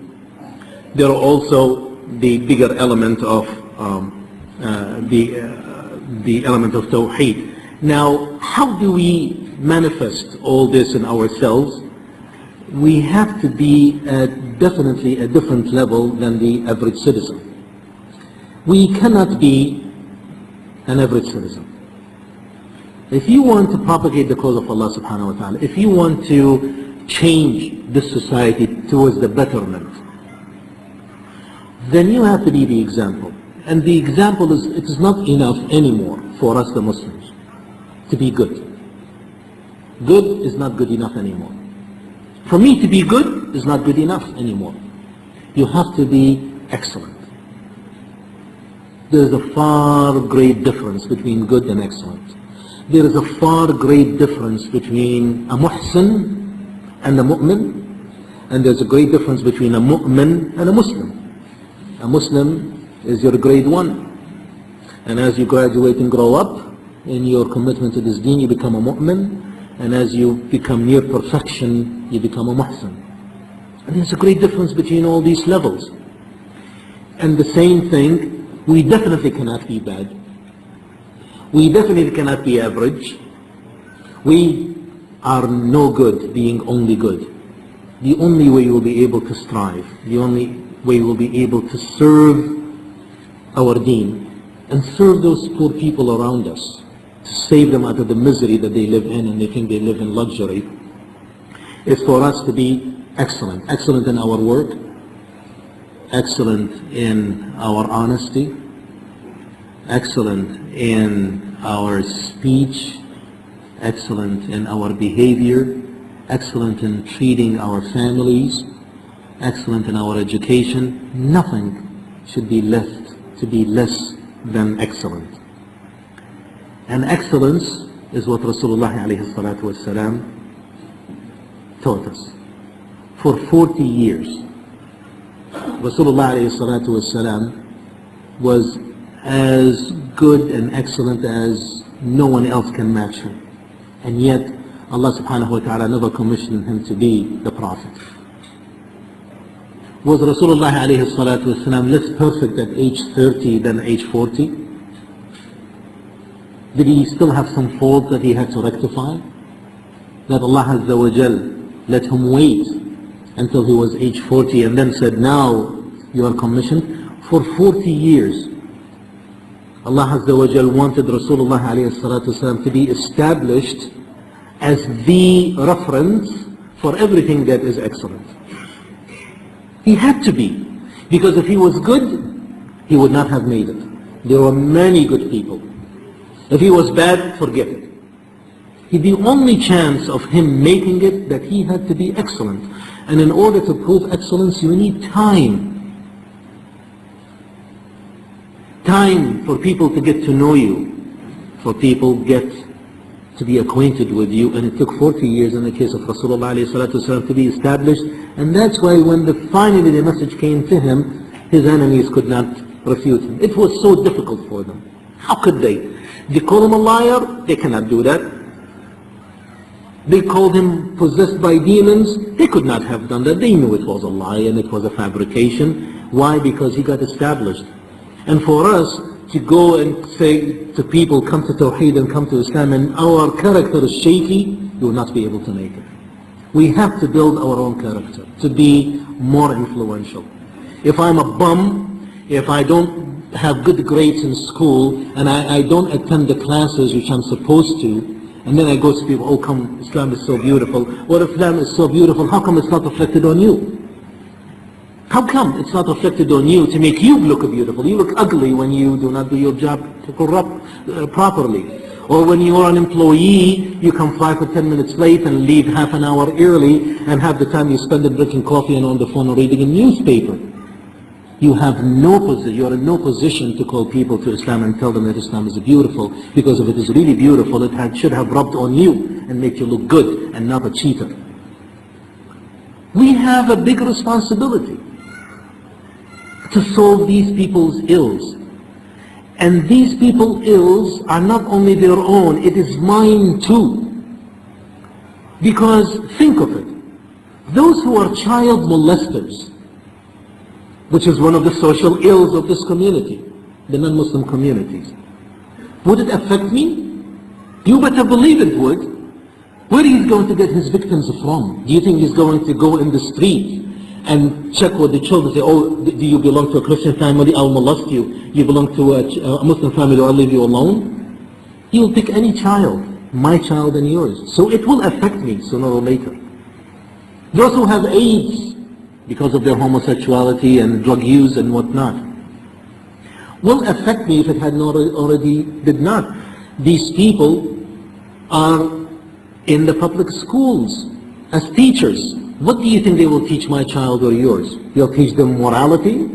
there are also the bigger element of the element of tawheed. Now, how do we manifest all this in ourselves? We have to be at definitely a different level than the average citizen. We cannot be an average citizen. If you want to propagate the cause of Allah subhanahu wa ta'ala, if you want to change this society towards the betterment, then you have to be the example. And the example is, it is not enough anymore for us the Muslims to be good. Good is not good enough anymore. For me to be good is not good enough anymore. You have to be excellent. There is a far great difference between good and excellent. There is a far great difference between a muhsin and a mu'min, and there's a great difference between a mu'min and a Muslim. A Muslim is your grade 1, and as you graduate and grow up in your commitment to this deen, you become a mu'min, and as you become near perfection, you become a muhsin. And there's a great difference between all these levels. And the same thing, we definitely cannot be bad. We definitely cannot be average. We are no good being only good. The only way we'll be able to strive, the only way we'll be able to serve our deen and serve those poor people around us, to save them out of the misery that they live in and they think they live in luxury, is for us to be excellent. Excellent in our work, excellent in our honesty, excellent in our speech, excellent in our behavior, excellent in treating our families, excellent in our education. Nothing should be left to be less than excellent. And excellence is what Rasulullah alayhi salatu wasalam taught us. For 40 years, Rasulullah alayhi salatu wasalam was as good and excellent as no one else can match him. And yet, Allah subhanahu wa ta'ala never commissioned him to be the Prophet. Was Rasulullah alayhi salatu wasalam less perfect at age 30 than age 40? Did he still have some faults that he had to rectify? That Allah Azza wa Jal let him wait until he was age 40 and then said, now you are commissioned? For 40 years, Allah Azza wa Jal wanted Rasulullah alayhi salatu wasalam to be established as the reference for everything that is excellent. He had to be, because if he was good, he would not have made it. There were many good people. If he was bad, forget it. The only chance of him making it, that he had to be excellent. And in order to prove excellence, you need time. Time for people to get to know you, for people get to be acquainted with you. And it took 40 years in the case of Rasulullah ﷺ to be established. And that's why when finally the message came to him, his enemies could not refute him. It was so difficult for them. How could they? They call him a liar? They cannot do that. They called him possessed by demons? They could not have done that. They knew it was a lie and it was a fabrication. Why? Because he got established. And for us to go and say to people, come to Tawheed and come to Islam, and our character is shaky, you will not be able to make it. We have to build our own character to be more influential. If I'm a bum, if I don't have good grades in school, and I don't attend the classes which I'm supposed to, and then I go to people, oh come, Islam is so beautiful. Well, if Islam is so beautiful, how come it's not reflected on you? How come it's not reflected on you to make you look beautiful? You look ugly when you do not do your job properly. Or when you are an employee, you come 5 or 10 minutes late and leave half an hour early, and half the time you spend it drinking coffee and on the phone or reading a newspaper. You have no position, you are in no position to call people to Islam and tell them that Islam is beautiful, because if it is really beautiful, it should have rubbed on you and make you look good and not a cheater. We have a big responsibility to solve these people's ills. And these people's ills are not only their own, it is mine too. Because think of it, those who are child molesters, which is one of the social ills of this community, the non-Muslim communities, would it affect me? You better believe it would. Where is he going to get his victims from? Do you think he's going to go in the street and check with the children, say, oh, do you belong to a Christian family? I'll molest you. You belong to a Muslim family, I'll leave you alone? He will pick any child, my child and yours. So it will affect me sooner or later. Those who have AIDS because of their homosexuality and drug use and whatnot will affect me if it had not already did not. These people are in the public schools as teachers. What do you think they will teach my child or yours? They'll teach them morality?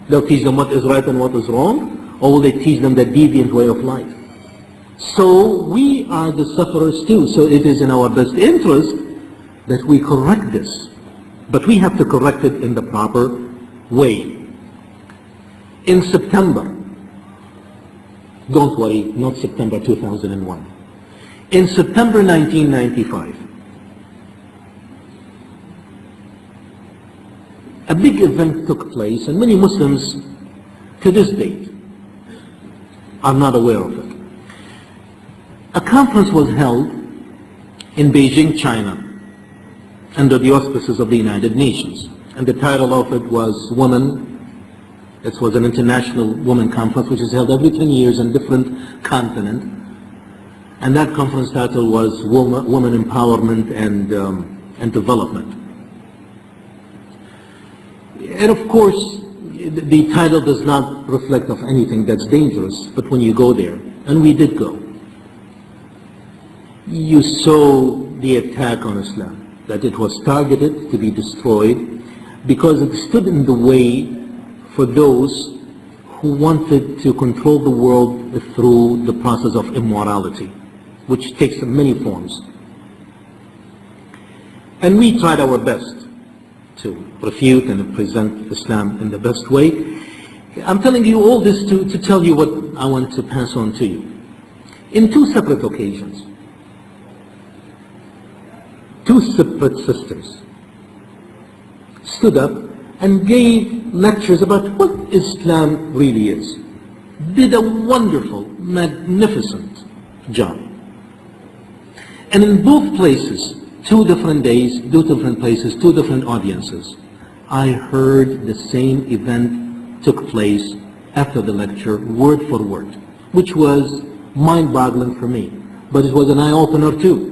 They'll teach them what is right and what is wrong? Or will they teach them the deviant way of life? So we are the sufferers too. So it is in our best interest that we correct this. But we have to correct it in the proper way. In September, don't worry, not September 2001. In September 1995, a big event took place, and many Muslims to this date, are not aware of it. A conference was held in Beijing, China, under the auspices of the United Nations. And the title of it was Women. It was an international women conference which is held every 10 years in different continents. And that conference title was Women Empowerment and Development. And of course, the title does not reflect of anything that's dangerous, but when you go there, and we did go, you saw the attack on Islam, that it was targeted to be destroyed because it stood in the way for those who wanted to control the world through the process of immorality, which takes many forms. And we tried our best to refute and present Islam in the best way. I'm telling you all this to tell you what I want to pass on to you. In two separate occasions, two separate sisters stood up and gave lectures about what Islam really is. Did a wonderful, magnificent job. And in both places, 2 different days, 2 different places, 2 different audiences, I heard the same event took place after the lecture, word for word, which was mind-boggling for me, but it was an eye-opener too.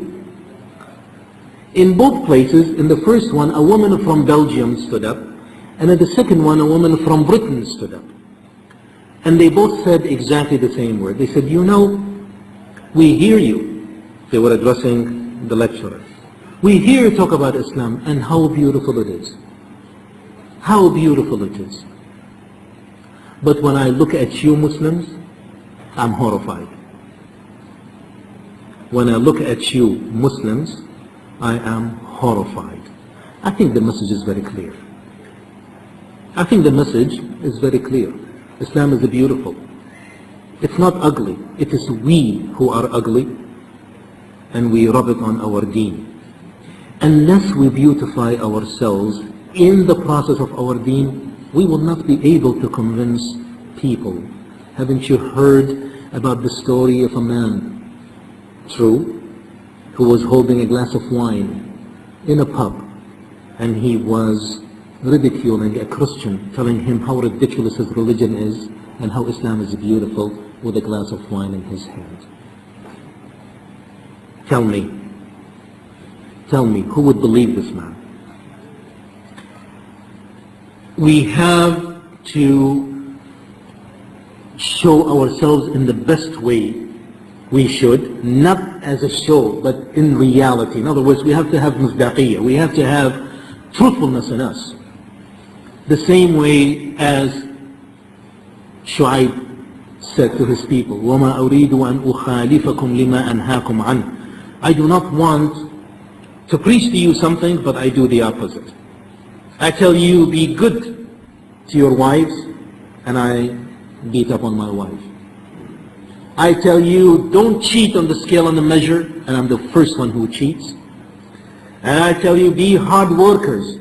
In both places, in the first one, a woman from Belgium stood up, and in the second one, a woman from Britain stood up. And they both said exactly the same word. They said, you know, we hear you. They were addressing the lecturer. We hear you talk about Islam and how beautiful it is. How beautiful it is. But when I look at you Muslims, I'm horrified. When I look at you Muslims, I am horrified. I think the message is very clear. I think the message is very clear. Islam is beautiful. It's not ugly. It is we who are ugly, and we rub it on our deen. Unless we beautify ourselves in the process of our deen, we will not be able to convince people. Haven't you heard about the story of a man, true, who was holding a glass of wine in a pub, and he was ridiculing a Christian, telling him how ridiculous his religion is and how Islam is beautiful, with a glass of wine in his hand. Tell me, who would believe this man? We have to show ourselves in the best way we should, not as a show, but in reality. In other words, we have to have misdaqiyya, we have to have truthfulness in us. The same way as Shu'aib said to his people, وَمَا أُرِيدُ أَنْ أُخَالِفَكُمْ لِمَا أَنْهَاكُمْ عَنْهُ. I do not want to preach to you something, but I do the opposite. I tell you, be good to your wives, and I beat up on my wife. I tell you, don't cheat on the scale and the measure, and I'm the first one who cheats. And I tell you, be hard workers,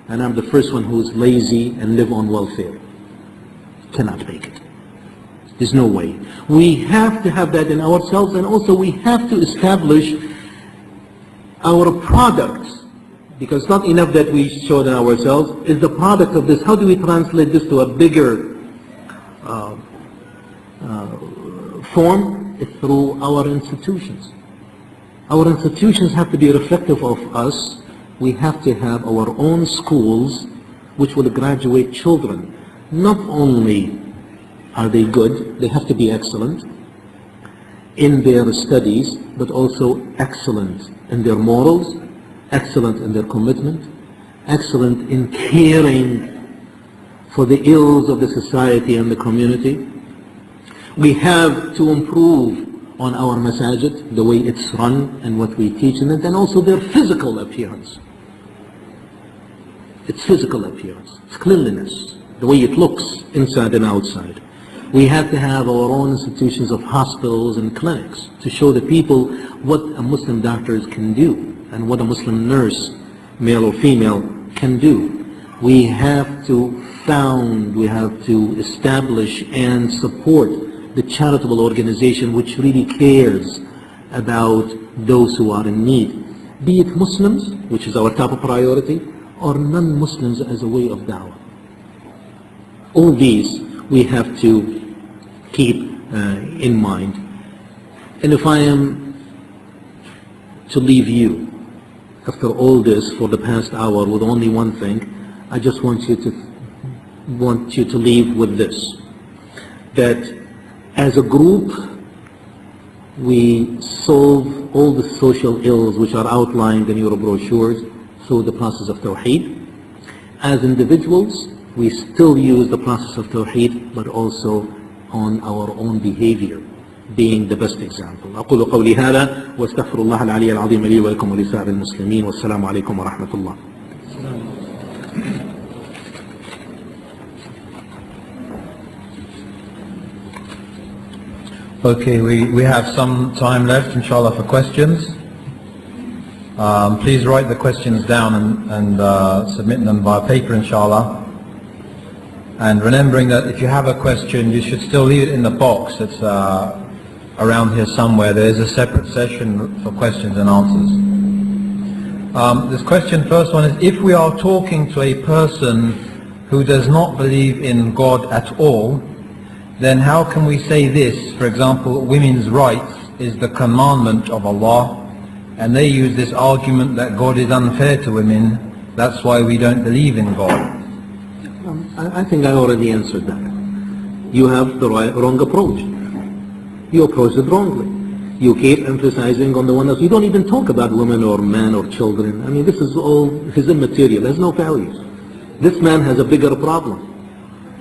and I'm the first one who's lazy and live on welfare. Cannot make it. There's no way. We have to have that in ourselves, and also we have to establish our product, because it's not enough that we show it in ourselves. Is the product of this. How do we translate this to a bigger form? It's through our institutions. Our institutions have to be reflective of us. We have to have our own schools which will graduate children. Not only are they good, they have to be excellent in their studies, but also excellent in their morals, excellent in their commitment, excellent in caring for the ills of the society and the community. We have to improve on our masajid, the way it's run and what we teach in it, and also their physical appearance. Its physical appearance, its cleanliness, the way it looks inside and outside. We have to have our own institutions of hospitals and clinics to show the people what a Muslim doctor can do and what a Muslim nurse, male or female, can do. We have to establish and support the charitable organization which really cares about those who are in need, be it Muslims, which is our top priority, or non-Muslims as a way of da'wah. All these we have to keep in mind. And if I am to leave you after all this for the past hour with only one thing, I just want you to leave with this, that as a group we solve all the social ills which are outlined in your brochures through the process of Tawheed. As individuals, we still use the process of Tawheed, but also on our own behavior, being the best example. أقول قولي هذا واستغفر الله العلي العظيم لي ولكم ولسائر المسلمين والسلام عليكم ورحمة الله. Okay, we have some time left, inshallah, for questions. Please write the questions down and submit them by paper, inshallah. And remembering that if you have a question, you should still leave it in the box that's around here somewhere. There is a separate session for questions and answers. This question, first one, is if we are talking to a person who does not believe in God at all, then how can we say this? For example, women's rights is the commandment of Allah, and they use this argument that God is unfair to women, that's why we don't believe in God. I think I already answered that. You have the wrong approach. You approach it wrongly. You keep emphasizing on the one else. You don't even talk about women or men or children. I mean, this is all his immaterial. There's no values. This man has a bigger problem.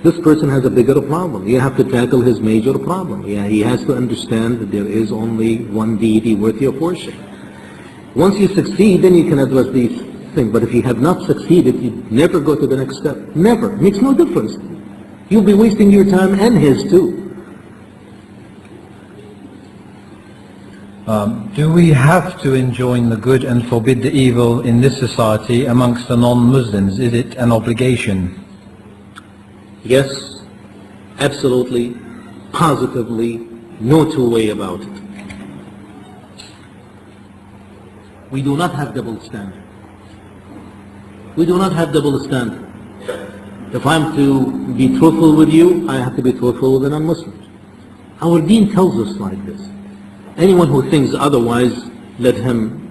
This person has a bigger problem. You have to tackle his major problem. Yeah, he has to understand that there is only one deity worthy of worship. Once you succeed, then you can address these things. But if you have not succeeded, you never go to the next step. Never. It makes no difference. You'll be wasting your time and his too. Do we have to enjoin the good and forbid the evil in this society amongst the non-Muslims? Is it an obligation? Yes, absolutely, positively, no two way about it. We do not have double standard. We do not have double standard. If I'm to be truthful with you, I have to be truthful with the non-Muslims. Our deen tells us like this. Anyone who thinks otherwise, let him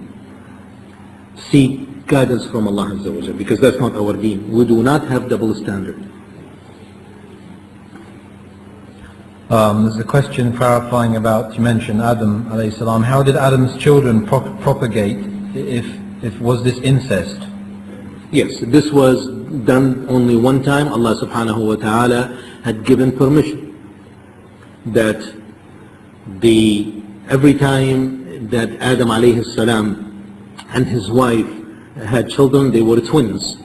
seek guidance from Allah Azza wa Jalla, because that's not our deen. We do not have double standard. There's a question clarifying about, you mentioned Adam alayhi salam. How did Adam's children propagate? If was this incest? Yes, this was done only one time. Allah subhanahu wa ta'ala had given permission that every time that Adam alayhi salam and his wife had children, they were twins.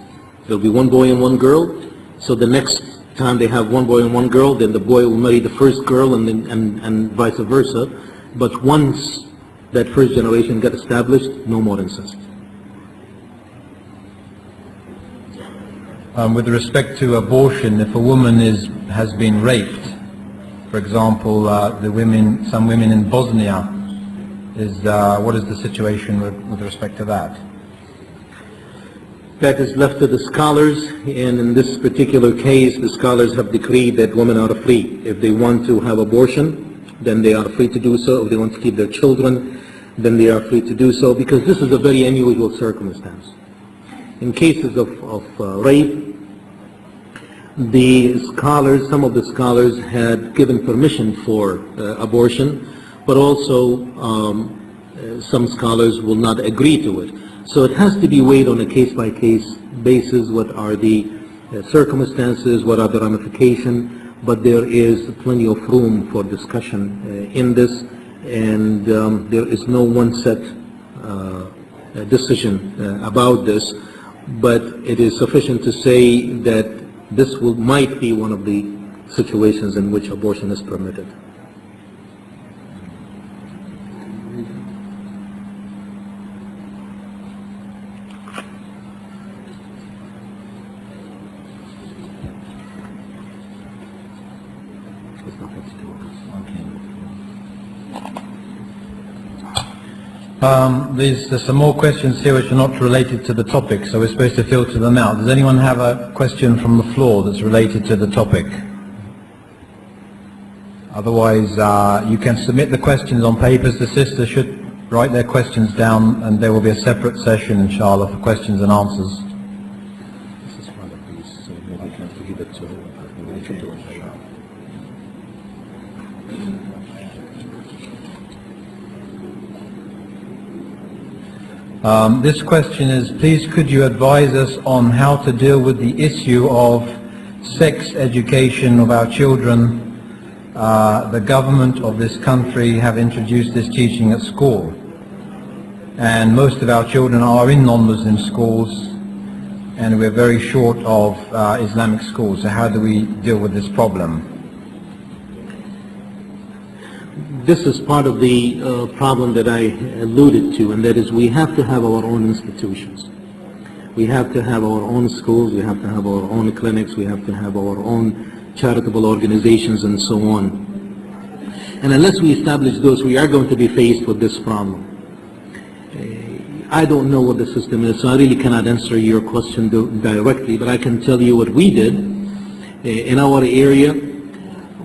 There'll be one boy and one girl. So the next time they have one boy and one girl, then the boy will marry the first girl and vice versa. But once that first generation got established, no more incest. With respect to abortion, if a woman has been raped, for example, some women in Bosnia, what is the situation with respect to that? That is left to the scholars, and in this particular case, the scholars have decreed that women are free. If they want to have abortion, then they are free to do so. If they want to keep their children, then they are free to do so, because this is a very unusual circumstance. In cases of rape, some of the scholars had given permission for abortion, but also some scholars will not agree to it. So it has to be weighed on a case-by-case basis. What are the circumstances? What are the ramifications? But there is plenty of room for discussion in this, and there is no one set decision about this. But it is sufficient to say that this might be one of the situations in which abortion is permitted. There's some more questions here which are not related to the topic, so we're supposed to filter them out. Does anyone have a question from the floor that's related to the topic? Otherwise, you can submit the questions on papers. The sisters should write their questions down, and there will be a separate session, inshallah, for questions and answers. This is one of these, so maybe we can give it to Lecutre. This question is, please could you advise us on how to deal with the issue of sex education of our children? The government of this country have introduced this teaching at school, and most of our children are in non-Muslim schools, and we're very short of Islamic schools. So how do we deal with this problem? This is part of the problem that I alluded to, and that is we have to have our own institutions. We have to have our own schools, we have to have our own clinics, we have to have our own charitable organizations and so on. And unless we establish those, we are going to be faced with this problem. I don't know what the system is, so I really cannot answer your question directly, but I can tell you what we did in our area.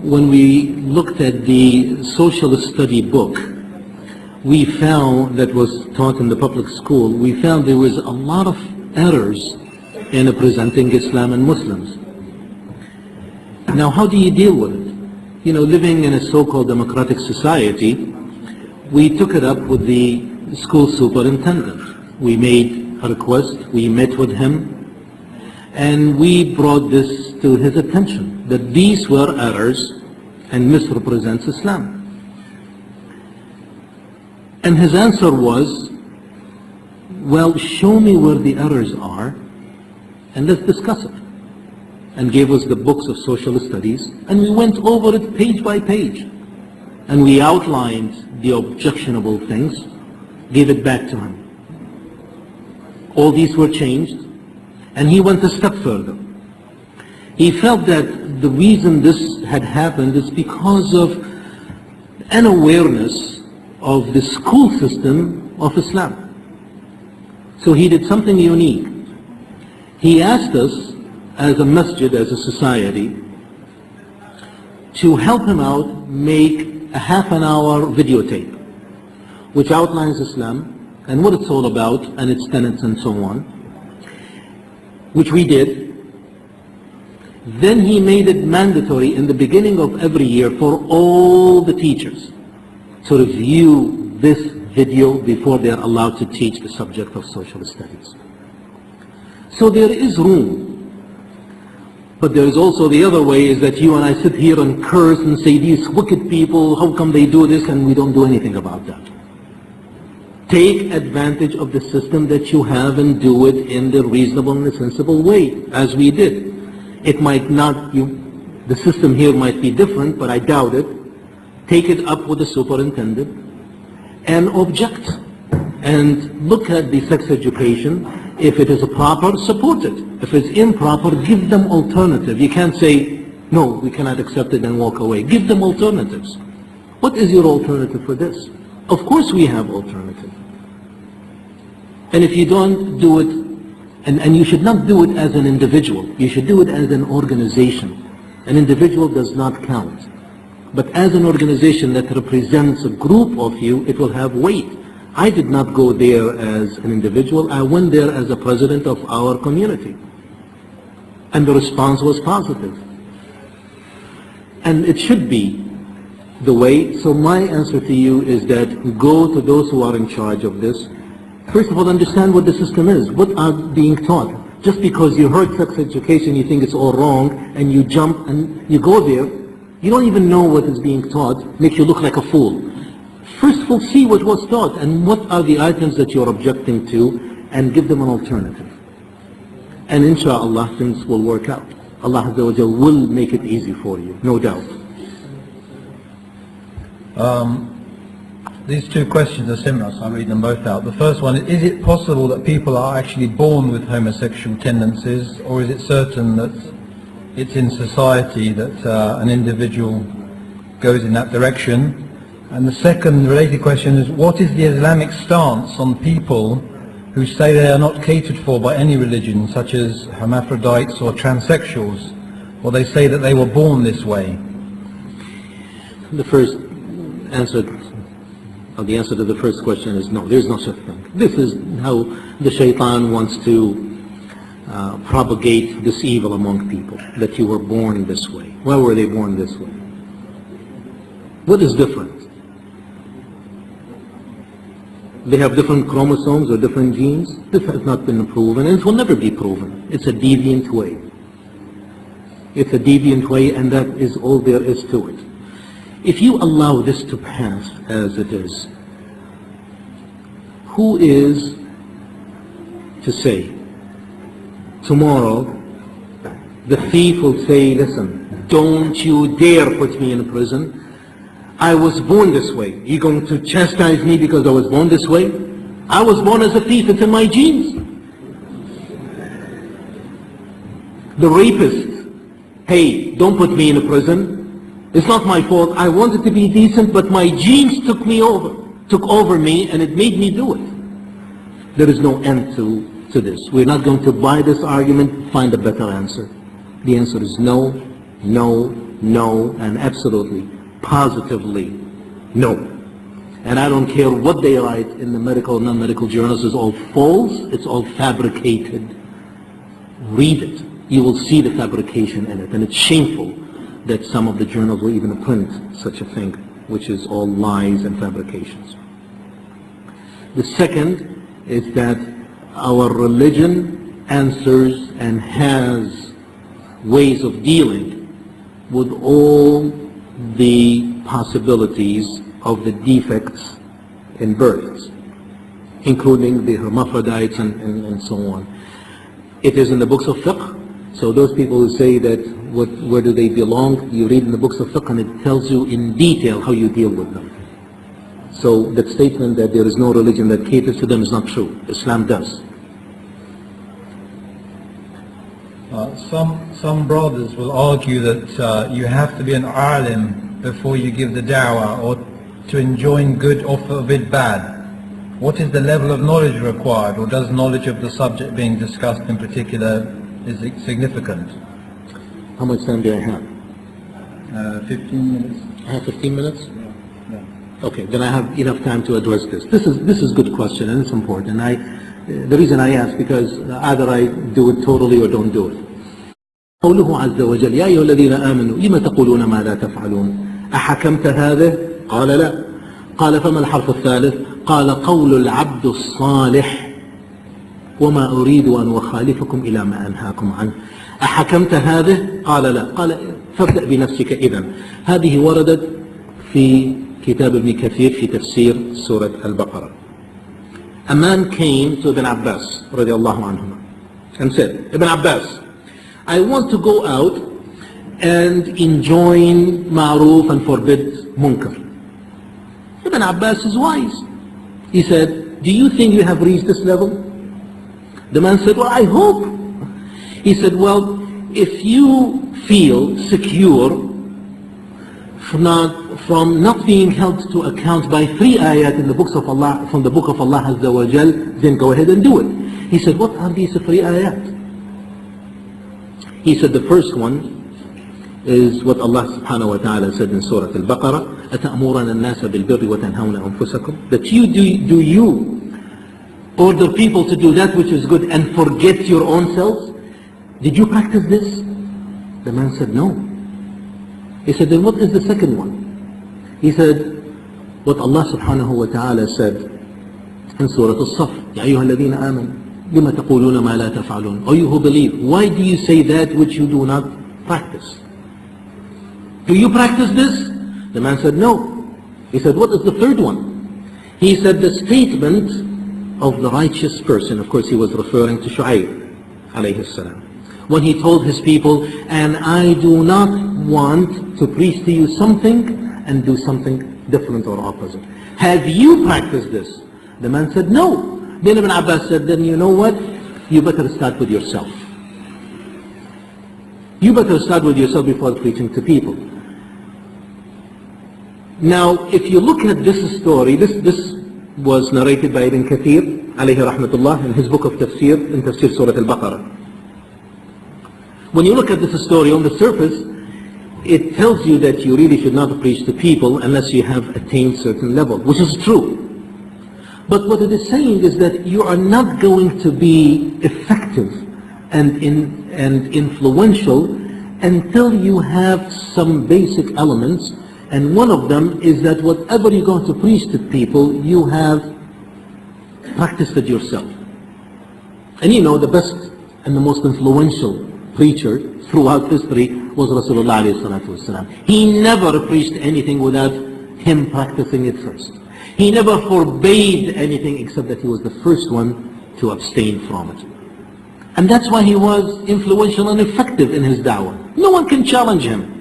When we looked at the social study book, we found that was taught in the public school, we found there was a lot of errors in presenting Islam and Muslims. Now, how do you deal with it? You know, living in a so-called democratic society, we took it up with the school superintendent. We made a request, we met with him, and we brought this to his attention, that these were errors and misrepresents Islam. And his answer was, well, show me where the errors are, and let's discuss it. And gave us the books of social studies, and we went over it page by page. And we outlined the objectionable things, gave it back to him. All these were changed, and he went a step further. He felt that the reason this had happened is because of an awareness of the school system of Islam. So he did something unique. He asked us, as a masjid, as a society, to help him out make a half-an-hour videotape, which outlines Islam and what it's all about and its tenets and so on, which we did. Then he made it mandatory in the beginning of every year for all the teachers to review this video before they are allowed to teach the subject of social studies. So there is room. But there is also the other way, is that you and I sit here and curse and say, these wicked people, how come they do this, and we don't do anything about that. Take advantage of the system that you have and do it in the reasonable and sensible way, as we did. It might not, the system here might be different, but I doubt it. Take it up with the superintendent and object. And look at the sex education. If it is proper, support it. If it's improper, give them alternative. You can't say, no, we cannot accept it and walk away. Give them alternatives. What is your alternative for this? Of course we have alternative. And if you don't do it, and you should not do it as an individual, you should do it as an organization. An individual does not count. But as an organization that represents a group of you, it will have weight. I did not go there as an individual, I went there as a president of our community. And the response was positive. And it should be the way. So my answer to you is that go to those who are in charge of this. First of all, understand what the system is. What are being taught? Just because you heard sex education, you think it's all wrong, and you jump and you go there, you don't even know what is being taught, makes you look like a fool. First of all, see what was taught and what are the items that you're objecting to, and give them an alternative. And inshallah, things will work out. Allah Azza wa Jal will make it easy for you, no doubt. These two questions are similar, so I'll read them both out. The first one is it possible that people are actually born with homosexual tendencies, or is it certain that it's in society that an individual goes in that direction. And the second related question is, what is the Islamic stance on people who say they are not catered for by any religion, such as hermaphrodites or transsexuals, or they say that they were born this way? The answer to the first question is no, there's no such thing. This is how the shaitan wants to propagate this evil among people, that you were born this way. Why were they born this way? What is different? They have different chromosomes or different genes? This has not been proven, and it will never be proven. It's a deviant way. It's a deviant way, and that is all there is to it. If you allow this to pass as it is, who is to say tomorrow the thief will say, listen, don't you dare put me in prison. I was born this way. You're going to chastise me because I was born this way? I was born as a thief. It's in my genes. The rapist, hey, don't put me in a prison. It's not my fault. I wanted to be decent, but my genes took over me, and it made me do it. There is no end to this. We're not going to buy this argument, find a better answer. The answer is no, no, no, and absolutely, positively no. And I don't care what they write in the medical, non-medical journals. It's all false. It's all fabricated. Read it. You will see the fabrication in it. And it's shameful that some of the journals will even print such a thing, which is all lies and fabrications. The second is that our religion answers and has ways of dealing with all the possibilities of the defects in births, including the hermaphrodites and so on. It is in the books of fiqh. So those people who say that where do they belong, you read in the books of fiqh and it tells you in detail how you deal with them. So that statement that there is no religion that caters to them is not true. Islam does. Some brothers will argue that you have to be an alim before you give the dawah, or to enjoin good or forbid bad. What is the level of knowledge required, or does knowledge of the subject being discussed in particular is significant? How much time do I have? 15 minutes. I have 15 minutes? Yeah. Okay, then I have enough time to address this. This is a good question, and it's important. The reason I ask, because either I do it totally or don't do it. قوله عز وجل يا أيها الذين آمنوا لما تقولون ما لا تفعلون أحكمت هذا؟ قال لا. قال فما الحرف الثالث؟ قال قول العبد الصالح وما أريد أن أخالفكم إلى ما أنهاكم عنه. أحكمت هذا؟ قال لا. قال فابدأ بنفسك إذن. هذه وردت في كتاب ابن كثير في تفسير سورة البقرة. A man came to Ibn Abbas رضي الله عنهما and said, Ibn Abbas, I want to go out and enjoin ma'roof and forbid munkar. Ibn Abbas is wise. He said, do you think you have reached this level? The man said, well, I hope. He said, well, if you feel secure from not being held to account by 3 ayat in the books of Allah, from the book of Allah Azza wa Jal, then go ahead and do it. He said, what are these 3 ayat? He said the first one is what Allah subhanahu wa ta'ala said in Surah Al-Baqarah, أَتَأْمُرَنَ النَّاسَ بِالْبِرِّ وَتَنْهَوْنَ أَنفُسَكُمْ. That do you order people to do that which is good and forget your own selves? Did you practice this? The man said no. He said, then what is the second one? He said, what Allah subhanahu wa ta'ala said in Surah Al-Saf, يَا أَيُّهَا الَّذِينَ آمَنُوا لِمَ تَقُولُونَ مَا لَا تَفْعَلُونَ. O you who believe, why do you say that which you do not practice? Do you practice this? The man said no. He said, what is the third one? He said, the statement of the righteous person. Of course he was referring to Shu'ayb alayhi salam, when he told his people, and I do not want to preach to you something and do something different or opposite. Have you practiced this? The man said no. Then Ibn Abbas said, then you know what? You better start with yourself. You better start with yourself before preaching to people. Now, if you look at this story, this was narrated by Ibn Kathir, alayhi rahmatullah, in his book of Tafsir, in Tafsir Surah Al-Baqarah. When you look at this story on the surface, it tells you that you really should not preach to people unless you have attained certain level, which is true. But what it is saying is that you are not going to be effective and influential until you have some basic elements, and one of them is that whatever you're going to preach to people, you have practiced it yourself. And you know, the best and the most influential preacher throughout history was Rasulullah ﷺ. He never preached anything without him practicing it first. He never forbade anything except that he was the first one to abstain from it. And that's why he was influential and effective in his da'wah. No one can challenge him.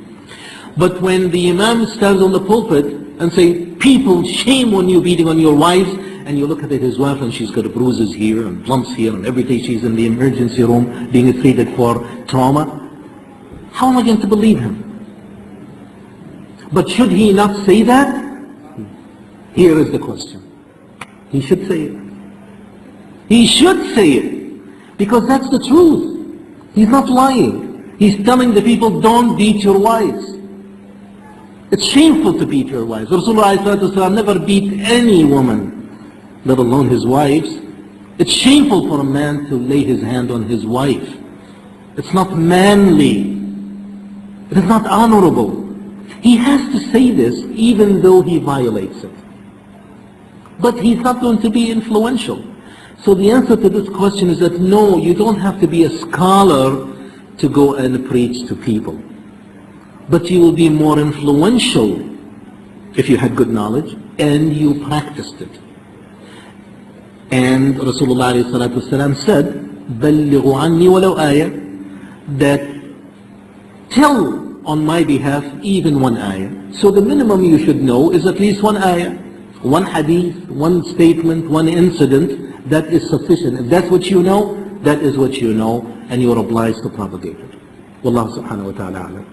But when the imam stands on the pulpit and say, people, shame on you beating on your wives, and you look at his wife and she's got bruises here and lumps here, and every day she's in the emergency room being treated for trauma, how am I going to believe him? But should he not say that? Here is the question. He should say it. He should say it, because that's the truth. He's not lying. He's telling the people, don't beat your wives. It's shameful to beat your wives. Rasulullah ﷺ never beat any woman, let alone his wives. It's shameful for a man to lay his hand on his wife. It's not manly. It is not honorable. He has to say this even though he violates it. But he's not going to be influential. So the answer to this question is that no, you don't have to be a scholar to go and preach to people. But you will be more influential if you had good knowledge and you practiced it. And Rasulullah ﷺ said, بَلِّغُوا عَنِّي وَلَوْ آيَةً, that tell on my behalf even one ayah. So the minimum you should know is at least one ayah, one hadith, one statement, one incident. That is sufficient. If that's what you know, that is what you know, and you are obliged to propagate it. Wallahu subhanahu wa ta'ala a'lam.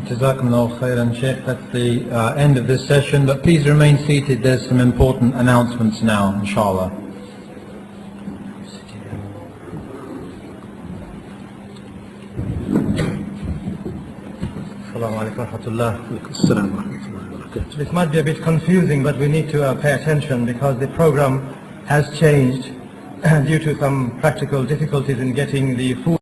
Jazakumullah khairan, Sheikh. That's the end of this session, but please remain seated. There's some important announcements now, inshallah. Assalamu alaikum wa rahmatullah. This might be a bit confusing, but we need to pay attention because the program has changed due to some practical difficulties in getting the food.